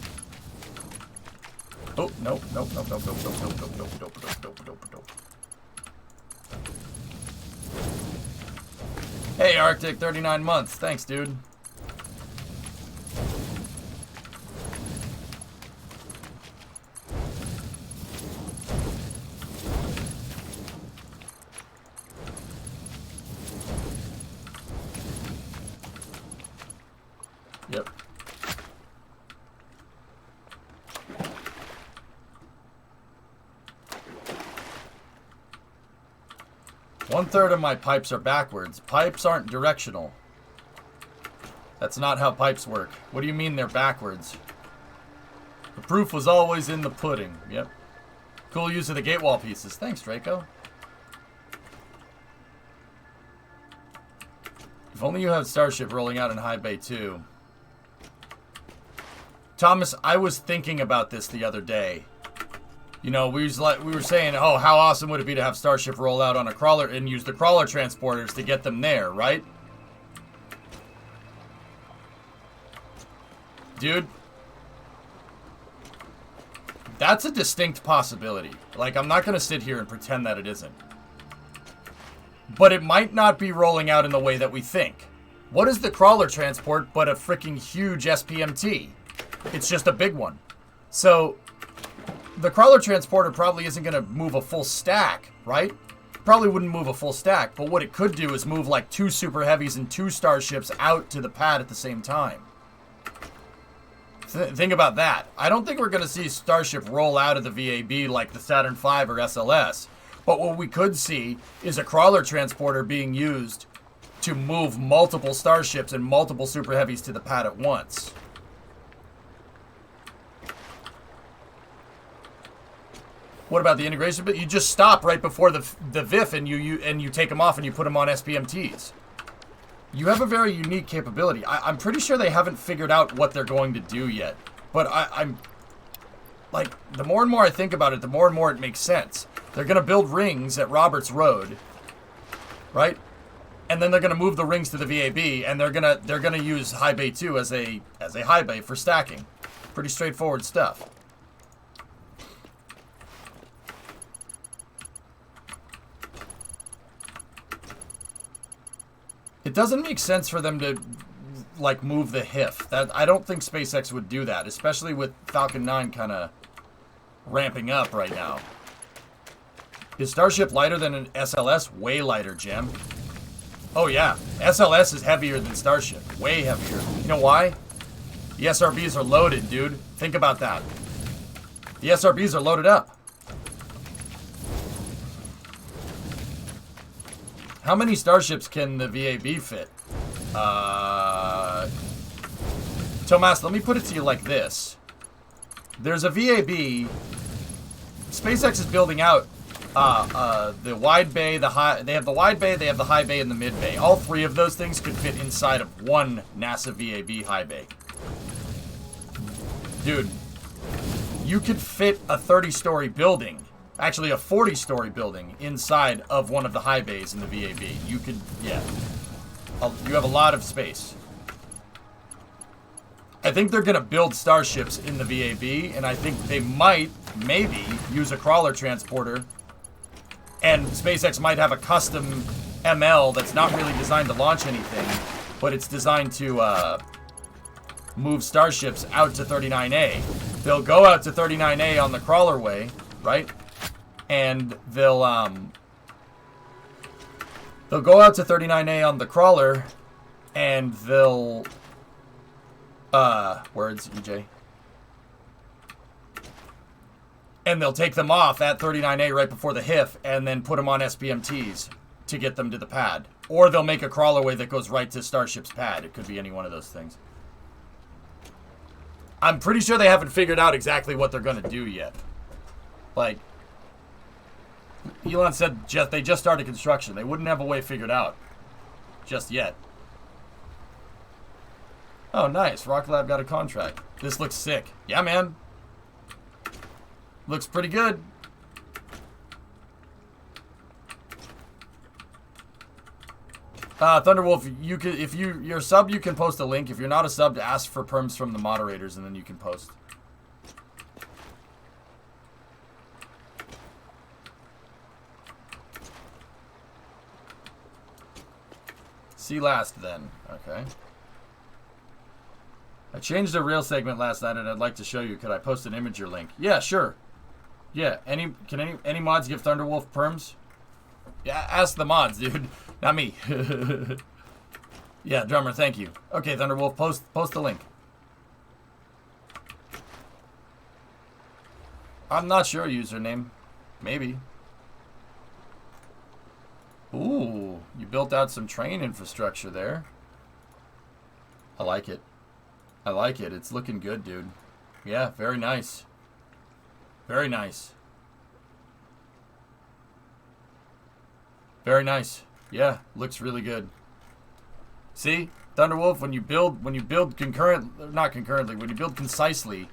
Oh, nope. Hey, Arctic, 39 months. Thanks, dude. Yep. One-third of my pipes are backwards. Pipes aren't directional. That's not how pipes work. What do you mean they're backwards? The proof was always in the pudding. Yep. Cool use of the gate wall pieces. Thanks, Draco. If only you have Starship rolling out in High Bay too. Thomas, I was thinking about this the other day. You know, we were saying, oh, how awesome would it be to have Starship roll out on a crawler and use the crawler transporters to get them there, right? Dude, that's a distinct possibility. Like, I'm not going to sit here and pretend that it isn't. But it might not be rolling out in the way that we think. What is the crawler transport but a freaking huge SPMT? It's just a big one. So the crawler transporter probably isn't going to move a full stack, right? Probably wouldn't move a full stack, but what it could do is move like 2 super heavies and 2 starships out to the pad at the same time. Think about that. I don't think we're going to see Starship roll out of the VAB like the Saturn V or SLS. But what we could see is a crawler transporter being used to move multiple starships and multiple super heavies to the pad at once. What about the integration? But you just stop right before the VIF and you take them off and you put them on SPMTs. You have a very unique capability. I'm pretty sure they haven't figured out what they're going to do yet. But I'm like, the more and more I think about it, the more and more it makes sense. They're going to build rings at Roberts Road, right? And then they're going to move the rings to the VAB, and they're going to use High Bay 2 as a high bay for stacking. Pretty straightforward stuff. It doesn't make sense for them to like move the HIF. That I don't think SpaceX would do that, especially with Falcon 9 kind of ramping up right now. Is Starship lighter than an SLS? Way lighter, Jim. Oh yeah, SLS is heavier than Starship. Way heavier. You know why? The SRBs are loaded, dude. Think about that. The SRBs are loaded up. How many Starships can the VAB fit? Tomas, let me put it to you like this. There's a VAB. SpaceX is building out the wide bay, they have the wide bay, they have the high bay, and the mid bay. All 3 of those things could fit inside of one NASA VAB high bay. Dude, you could fit a 30-story building, actually a 40-story building, inside of one of the high bays in the VAB. You could, yeah. You have a lot of space. I think they're going to build Starships in the VAB, and I think they might, maybe, use a crawler transporter. And SpaceX might have a custom ML that's not really designed to launch anything, but it's designed to move Starships out to 39A. They'll go out to 39A on the crawler way, right? And they'll go out to 39A on the crawler, and they'll words, EJ. And they'll take them off at 39A right before the HIF and then put them on SPMTs to get them to the pad. Or they'll make a crawlerway that goes right to Starship's pad. It could be any one of those things. I'm pretty sure they haven't figured out exactly what they're going to do yet. Like, Elon said they just started construction. They wouldn't have a way figured out just yet. Oh, nice. Rocket Lab got a contract. This looks sick. Yeah, man. Looks pretty good. Thunderwolf, you could, if you're a sub, you can post a link. If you're not a sub, ask for perms from the moderators, and then you can post. See last then. Okay. I changed a rail segment last night and I'd like to show you. Could I post an image or link? Yeah, sure. Yeah, can any mods give Thunderwolf perms? Yeah, ask the mods, dude. Not me. Yeah, drummer, thank you. Okay, Thunderwolf, post the link. I'm not sure username. Maybe. Ooh, you built out some train infrastructure there. I like it. I like it. It's looking good, dude. Yeah, very nice. Very nice. Very nice. Yeah, looks really good. See, Thunderwolf, when you build concurrent, not concurrently, when you build concisely,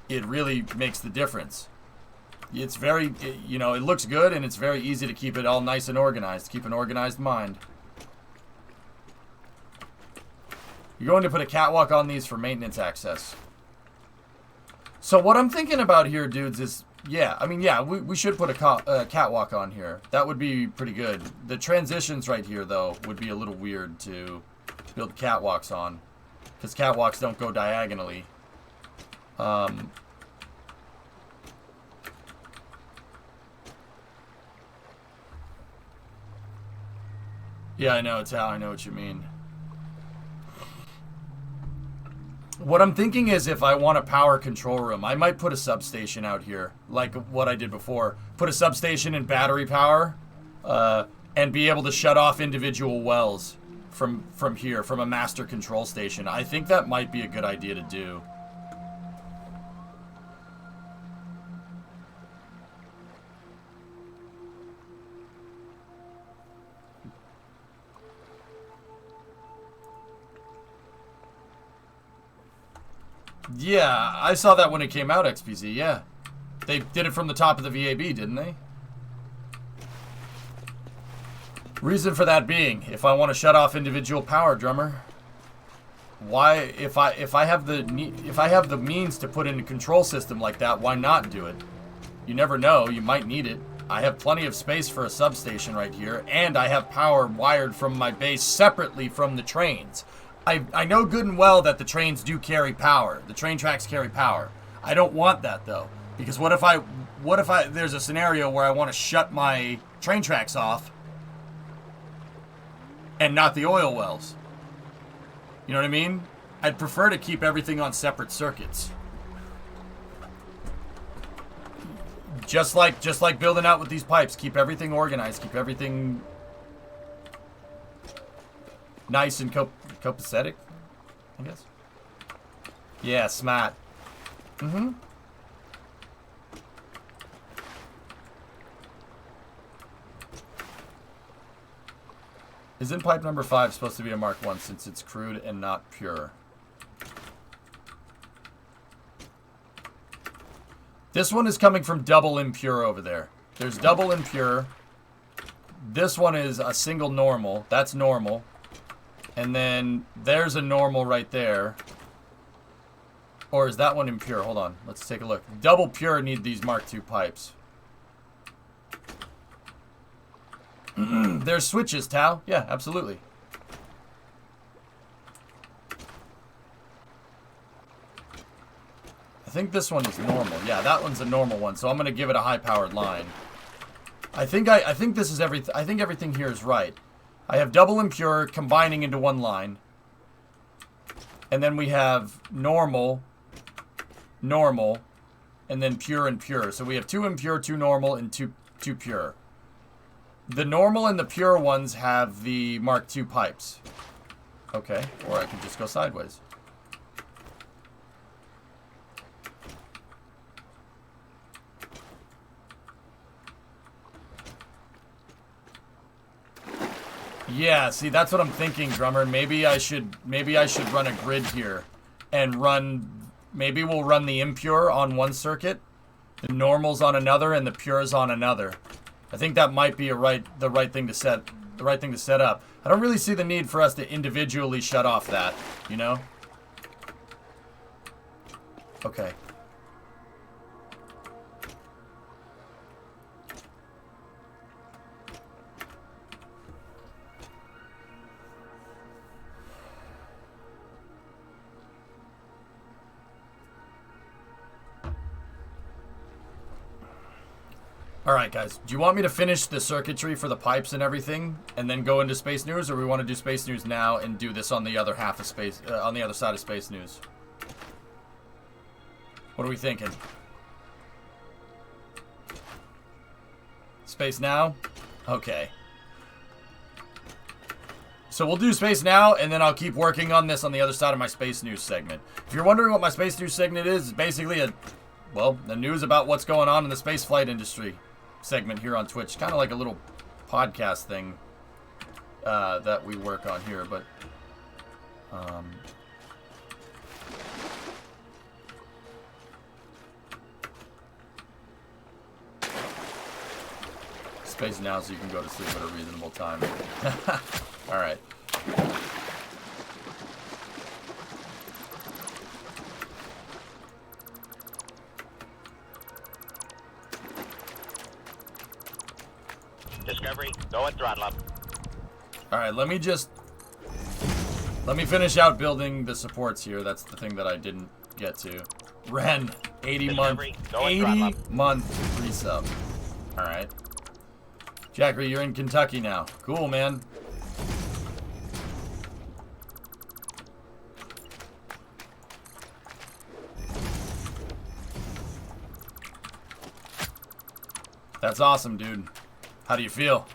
it really makes the difference. It's very, you know, it looks good and it's very easy to keep it all nice and organized. Keep an organized mind. You're going to put a catwalk on these for maintenance access. So what I'm thinking about here, dudes, is, yeah, I mean, yeah, we should put a catwalk on here. That would be pretty good. The transitions right here, though, would be a little weird to build catwalks on. Because catwalks don't go diagonally. Yeah, I know, Tal, I know what you mean. What I'm thinking is if I want a power control room, I might put a substation out here, like what I did before. Put a substation in battery power, and be able to shut off individual wells from here, from a master control station. I think that might be a good idea to do. Yeah, I saw that when it came out, XPZ, yeah. They did it from the top of the VAB, didn't they? Reason for that being, if I want to shut off individual power, drummer, why, if I have the means to put in a control system like that, why not do it? You never know, you might need it. I have plenty of space for a substation right here, and I have power wired from my base separately from the trains. I know good and well that the trains do carry power. The train tracks carry power. I don't want that though, because what if there's a scenario where I want to shut my train tracks off and not the oil wells? You know what I mean? I'd prefer to keep everything on separate circuits. Just like building out with these pipes, keep everything organized, keep everything nice and copacetic, I guess. Yeah, smart. Mm-hmm. Isn't pipe number 5 supposed to be a Mark 1 since it's crude and not pure? This one is coming from double impure over there. There's double impure. This one is a single normal. That's normal. And then there's a normal right there. Or is that one impure? Hold on. Let's take a look. Double pure need these Mark II pipes. There's switches, Tao. Yeah, absolutely. I think this one is normal. Yeah, that one's a normal one. So I'm going to give it a high-powered line. I think this is everything. I think everything here is right. I have double impure combining into one line. And then we have normal, normal, and then pure and pure. So we have 2 impure, 2 normal, and 2 pure. The normal and the pure ones have the Mark II pipes. Okay, or I can just go sideways. Yeah, see, that's what I'm thinking, drummer. Maybe I should run a grid here and maybe we'll run the impure on one circuit, the normals on another, and the pures on another. I think that might be the right thing to set up. I don't really see the need for us to individually shut off that, you know? Okay. Alright, guys. Do you want me to finish the circuitry for the pipes and everything and then go into Space News, or we want to do Space News now and do this on the other half of Space, on the other side of Space News? What are we thinking? Space now? Okay. So we'll do Space now, and then I'll keep working on this on the other side of my Space News segment. If you're wondering what my Space News segment is, it's basically the news about what's going on in the space flight industry segment here on Twitch. Kind of like a little podcast thing that we work on here, but Space now so you can go to sleep at a reasonable time. Alright. Discovery, go and throttle up. Alright, let me finish out building the supports here. That's the thing that I didn't get to. Ren, 80-month resub. Alright. Jackery, you're in Kentucky now. Cool, man. That's awesome, dude. How do you feel?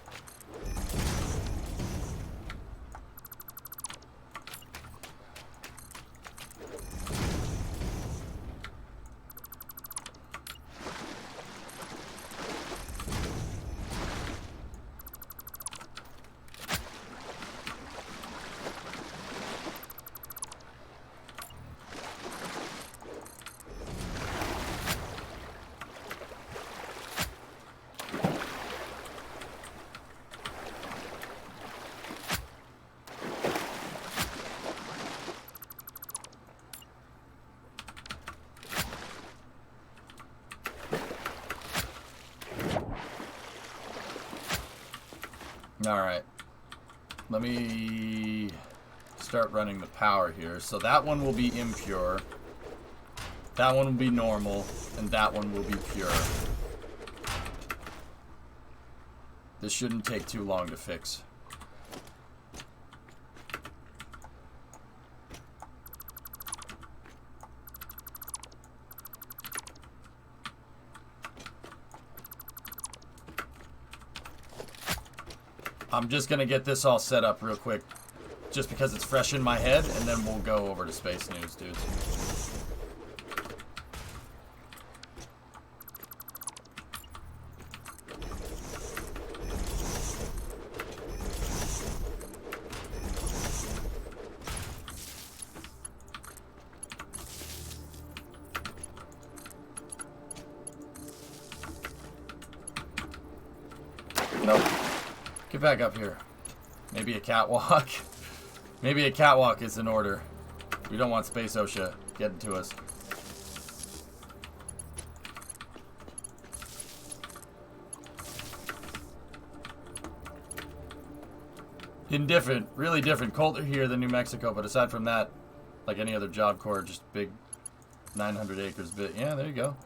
Alright. Let me start running the power here. So that one will be impure. That one will be normal. And that one will be pure. This shouldn't take too long to fix. I'm just going to get this all set up real quick, just because it's fresh in my head, and then we'll go over to Space News, dudes. Nope. Get back up here. Maybe a catwalk. Maybe a catwalk is in order. We don't want Space OSHA getting to us. Indifferent. Really different. Colder here than New Mexico, but aside from that, like any other Job Corps, just big 900 acres bit. Yeah, there you go.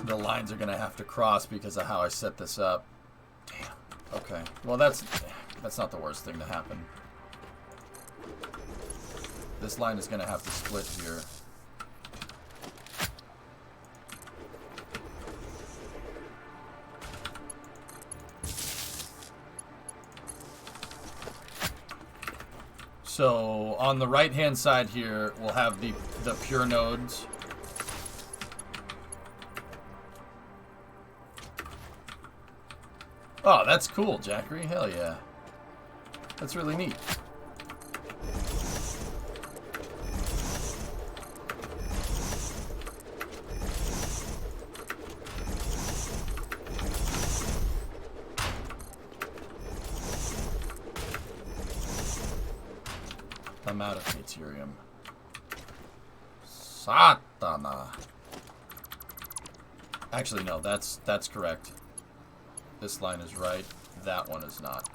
The lines are gonna have to cross because of how I set this up. Damn. Okay. Well, that's not the worst thing to happen. This line is gonna have to split here. So on the right-hand side here, we'll have the pure nodes. Oh, that's cool, Jackery. Hell yeah. That's really neat. I'm out of deuterium. Satana. Actually, no, that's correct. This line is right. That one is not.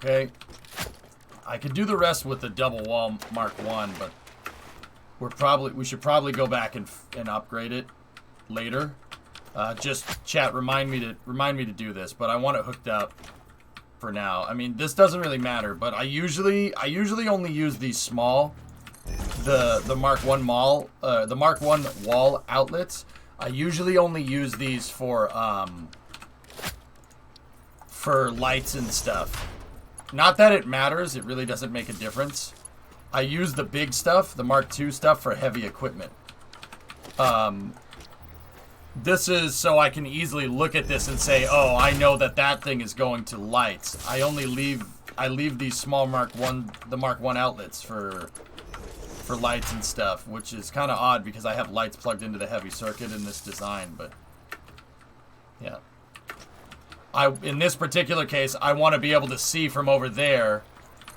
Okay, I could do the rest with the double wall Mark 1, but we should probably go back and upgrade it later. Just chat, remind me to do this, but I want it hooked up for now. I mean, this doesn't really matter, but I usually only use these small, the Mark 1 the Mark 1 wall outlets. I usually only use these for lights and stuff. Not that it matters, it really doesn't make a difference. I use the big stuff, the Mark II stuff, for heavy equipment. This is so I can easily look at this and say, oh, I know that thing is going to lights. I leave these small the Mark 1 outlets for lights and stuff, which is kind of odd because I have lights plugged into the heavy circuit in this design, but yeah. In this particular case, I want to be able to see from over there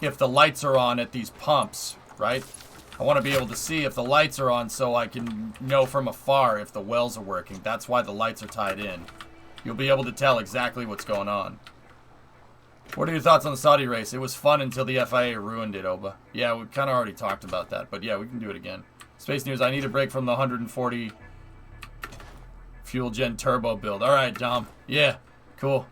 if the lights are on at these pumps, right? I want to be able to see if the lights are on so I can know from afar if the wells are working. That's why the lights are tied in. You'll be able to tell exactly what's going on. What are your thoughts on the Saudi race? It was fun until the FIA ruined it, Oba. Yeah, we kind of already talked about that, but yeah, we can do it again. Space News, I need a break from the 140 fuel gen turbo build. All right, Dom. Yeah. Cool.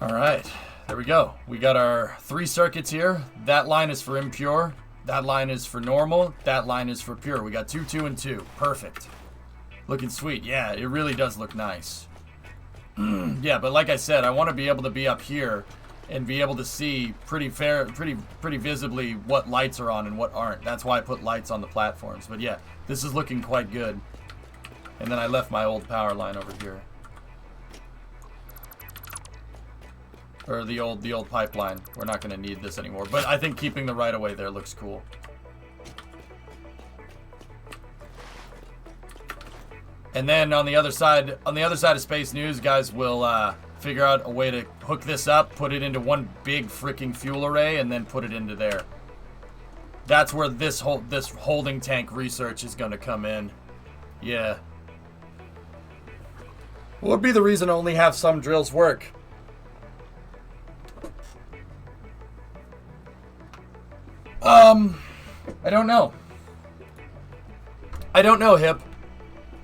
All right, there we go. We got our 3 circuits here. That line is for impure. That line is for normal. That line is for pure. We got 2, 2, and 2. Perfect. Looking sweet. Yeah, it really does look nice. Yeah, but like I said, I want to be able to be up here and be able to see pretty visibly what lights are on and what aren't. That's why I put lights on the platforms. But yeah, this is looking quite good. And then I left my old power line over here. Or the old pipeline. We're not going to need this anymore. But I think keeping the right of way there looks cool. And then on the other side of Space News, guys, will figure out a way to hook this up, put it into one big freaking fuel array, and then put it into there. That's where this holding tank research is going to come in. Yeah. What would be the reason to only have some drills work? I don't know. I don't know, Hip.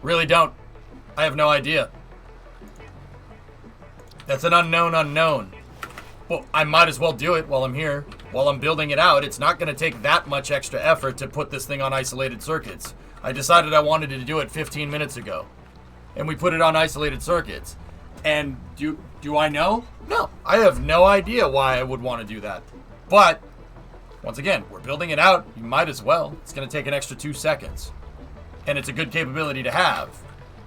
Really don't. I have no idea. That's an unknown unknown. Well, I might as well do it while I'm here. While I'm building it out, it's not going to take that much extra effort to put this thing on isolated circuits. I decided I wanted to do it 15 minutes ago. And we put it on isolated circuits. And do I know? No. I have no idea why I would want to do that. But once again, we're building it out. You might as well. It's going to take an extra 2 seconds. And it's a good capability to have.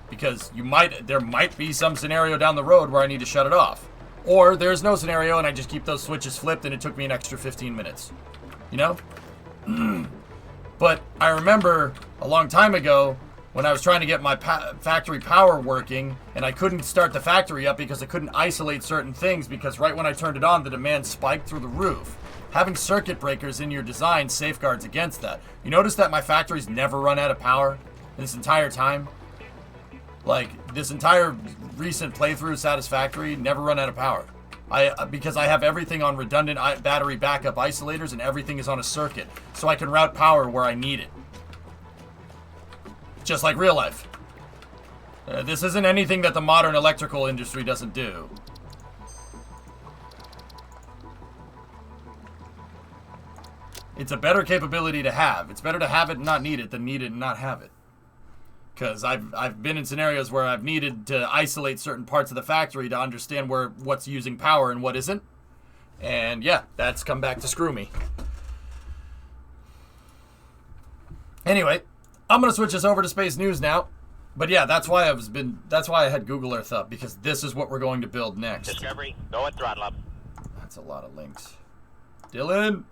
Because there might be some scenario down the road where I need to shut it off. Or there's no scenario and I just keep those switches flipped and it took me an extra 15 minutes. You know? But I remember a long time ago when I was trying to get my factory power working and I couldn't start the factory up because I couldn't isolate certain things because right when I turned it on, the demand spiked through the roof. Having circuit breakers in your design safeguards against that. You notice that my factory's never run out of power this entire time? Like, this entire recent playthrough Satisfactory never run out of power. Because I have everything on redundant battery backup isolators and everything is on a circuit. So I can route power where I need it. Just like real life. This isn't anything that the modern electrical industry doesn't do. It's a better capability to have. It's better to have it and not need it than need it and not have it. Because I've been in scenarios where I've needed to isolate certain parts of the factory to understand what's using power and what isn't. And yeah, that's come back to screw me. Anyway, I'm gonna switch us over to space news now. But yeah, that's why I had Google Earth up, because this is what we're going to build next. Discovery, go at throttle up. That's a lot of links. Dylan!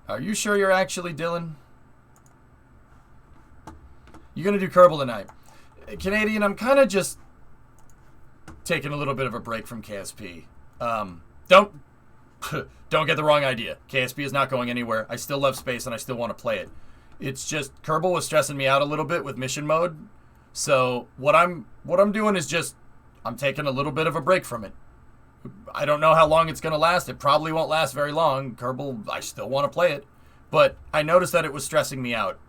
Are you sure you're actually Dylan? You're gonna do Kerbal tonight. Canadian, I'm kind of just taking a little bit of a break from KSP. Don't get the wrong idea. KSP is not going anywhere. I still love space and I still want to play it. It's just Kerbal was stressing me out a little bit with mission mode. So what I'm doing is just I'm taking a little bit of a break from it. I don't know how long it's going to last. It probably won't last very long. Kerbal, I still want to play it. But I noticed that it was stressing me out.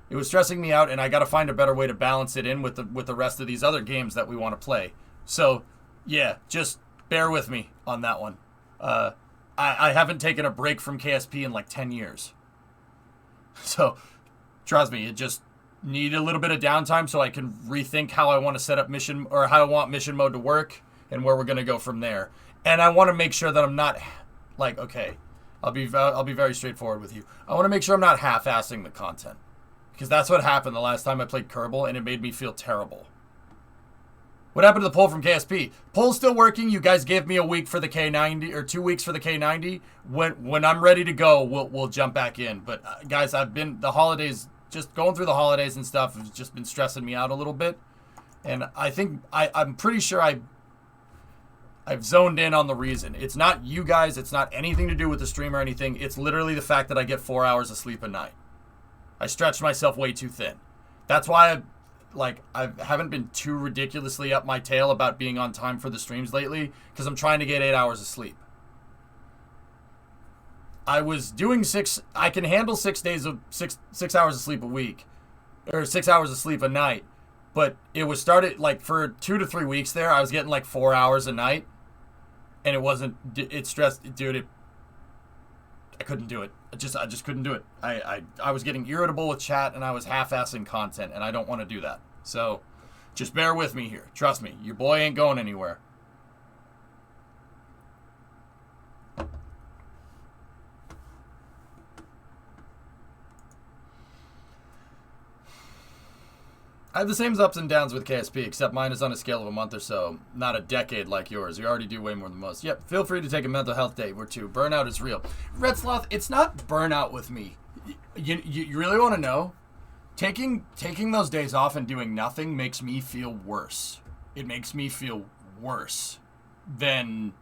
It was stressing me out, and I got to find a better way to balance it in with the rest of these other games that we want to play. So, yeah, just bear with me on that one. I haven't taken a break from KSP in like 10 years. So, trust me, it just need a little bit of downtime so I can rethink how I want to set up mission, or how I want mission mode to work, and where we're going to go from there. And I want to make sure that I'm not, like, okay, I'll be very straightforward with you. I want to make sure I'm not half-assing the content. Because that's what happened the last time I played Kerbal, and it made me feel terrible. What happened to the poll from KSP? Poll's still working. You guys gave me a week for the K90, or 2 weeks for the K90. When I'm ready to go, we'll jump back in. But guys, I've been the holidays, just going through the holidays and stuff, has just been stressing me out a little bit. And I think I'm pretty sure I've zoned in on the reason. It's not you guys. It's not anything to do with the stream or anything. It's literally the fact that I get 4 hours of sleep a night. I stretched myself way too thin. That's why I haven't been too ridiculously up my tail about being on time for the streams lately, because I'm trying to get 8 hours of sleep. I was doing I can handle 6 days of 6 hours of sleep a week, or 6 hours of sleep a night, but it was started like for 2 to 3 weeks there. I was getting like 4 hours a night, and it stressed, dude. I couldn't do it. I just couldn't do it. I was getting irritable with chat, and I was half-assing content, and I don't want to do that. So, just bear with me here. Trust me, your boy ain't going anywhere. I have the same ups and downs with KSP, except mine is on a scale of a month or so, not a decade like yours. You already do way more than most. Yep, feel free to take a mental health day or two. Burnout is real. Red Sloth, it's not burnout with me. You really want to know? Taking those days off and doing nothing makes me feel worse. It makes me feel worse than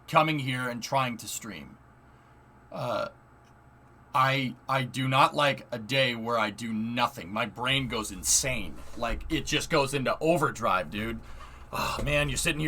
coming here and trying to stream. I do not like a day where I do nothing. My brain goes insane. Like, it just goes into overdrive, dude. Oh, man, you're sitting here.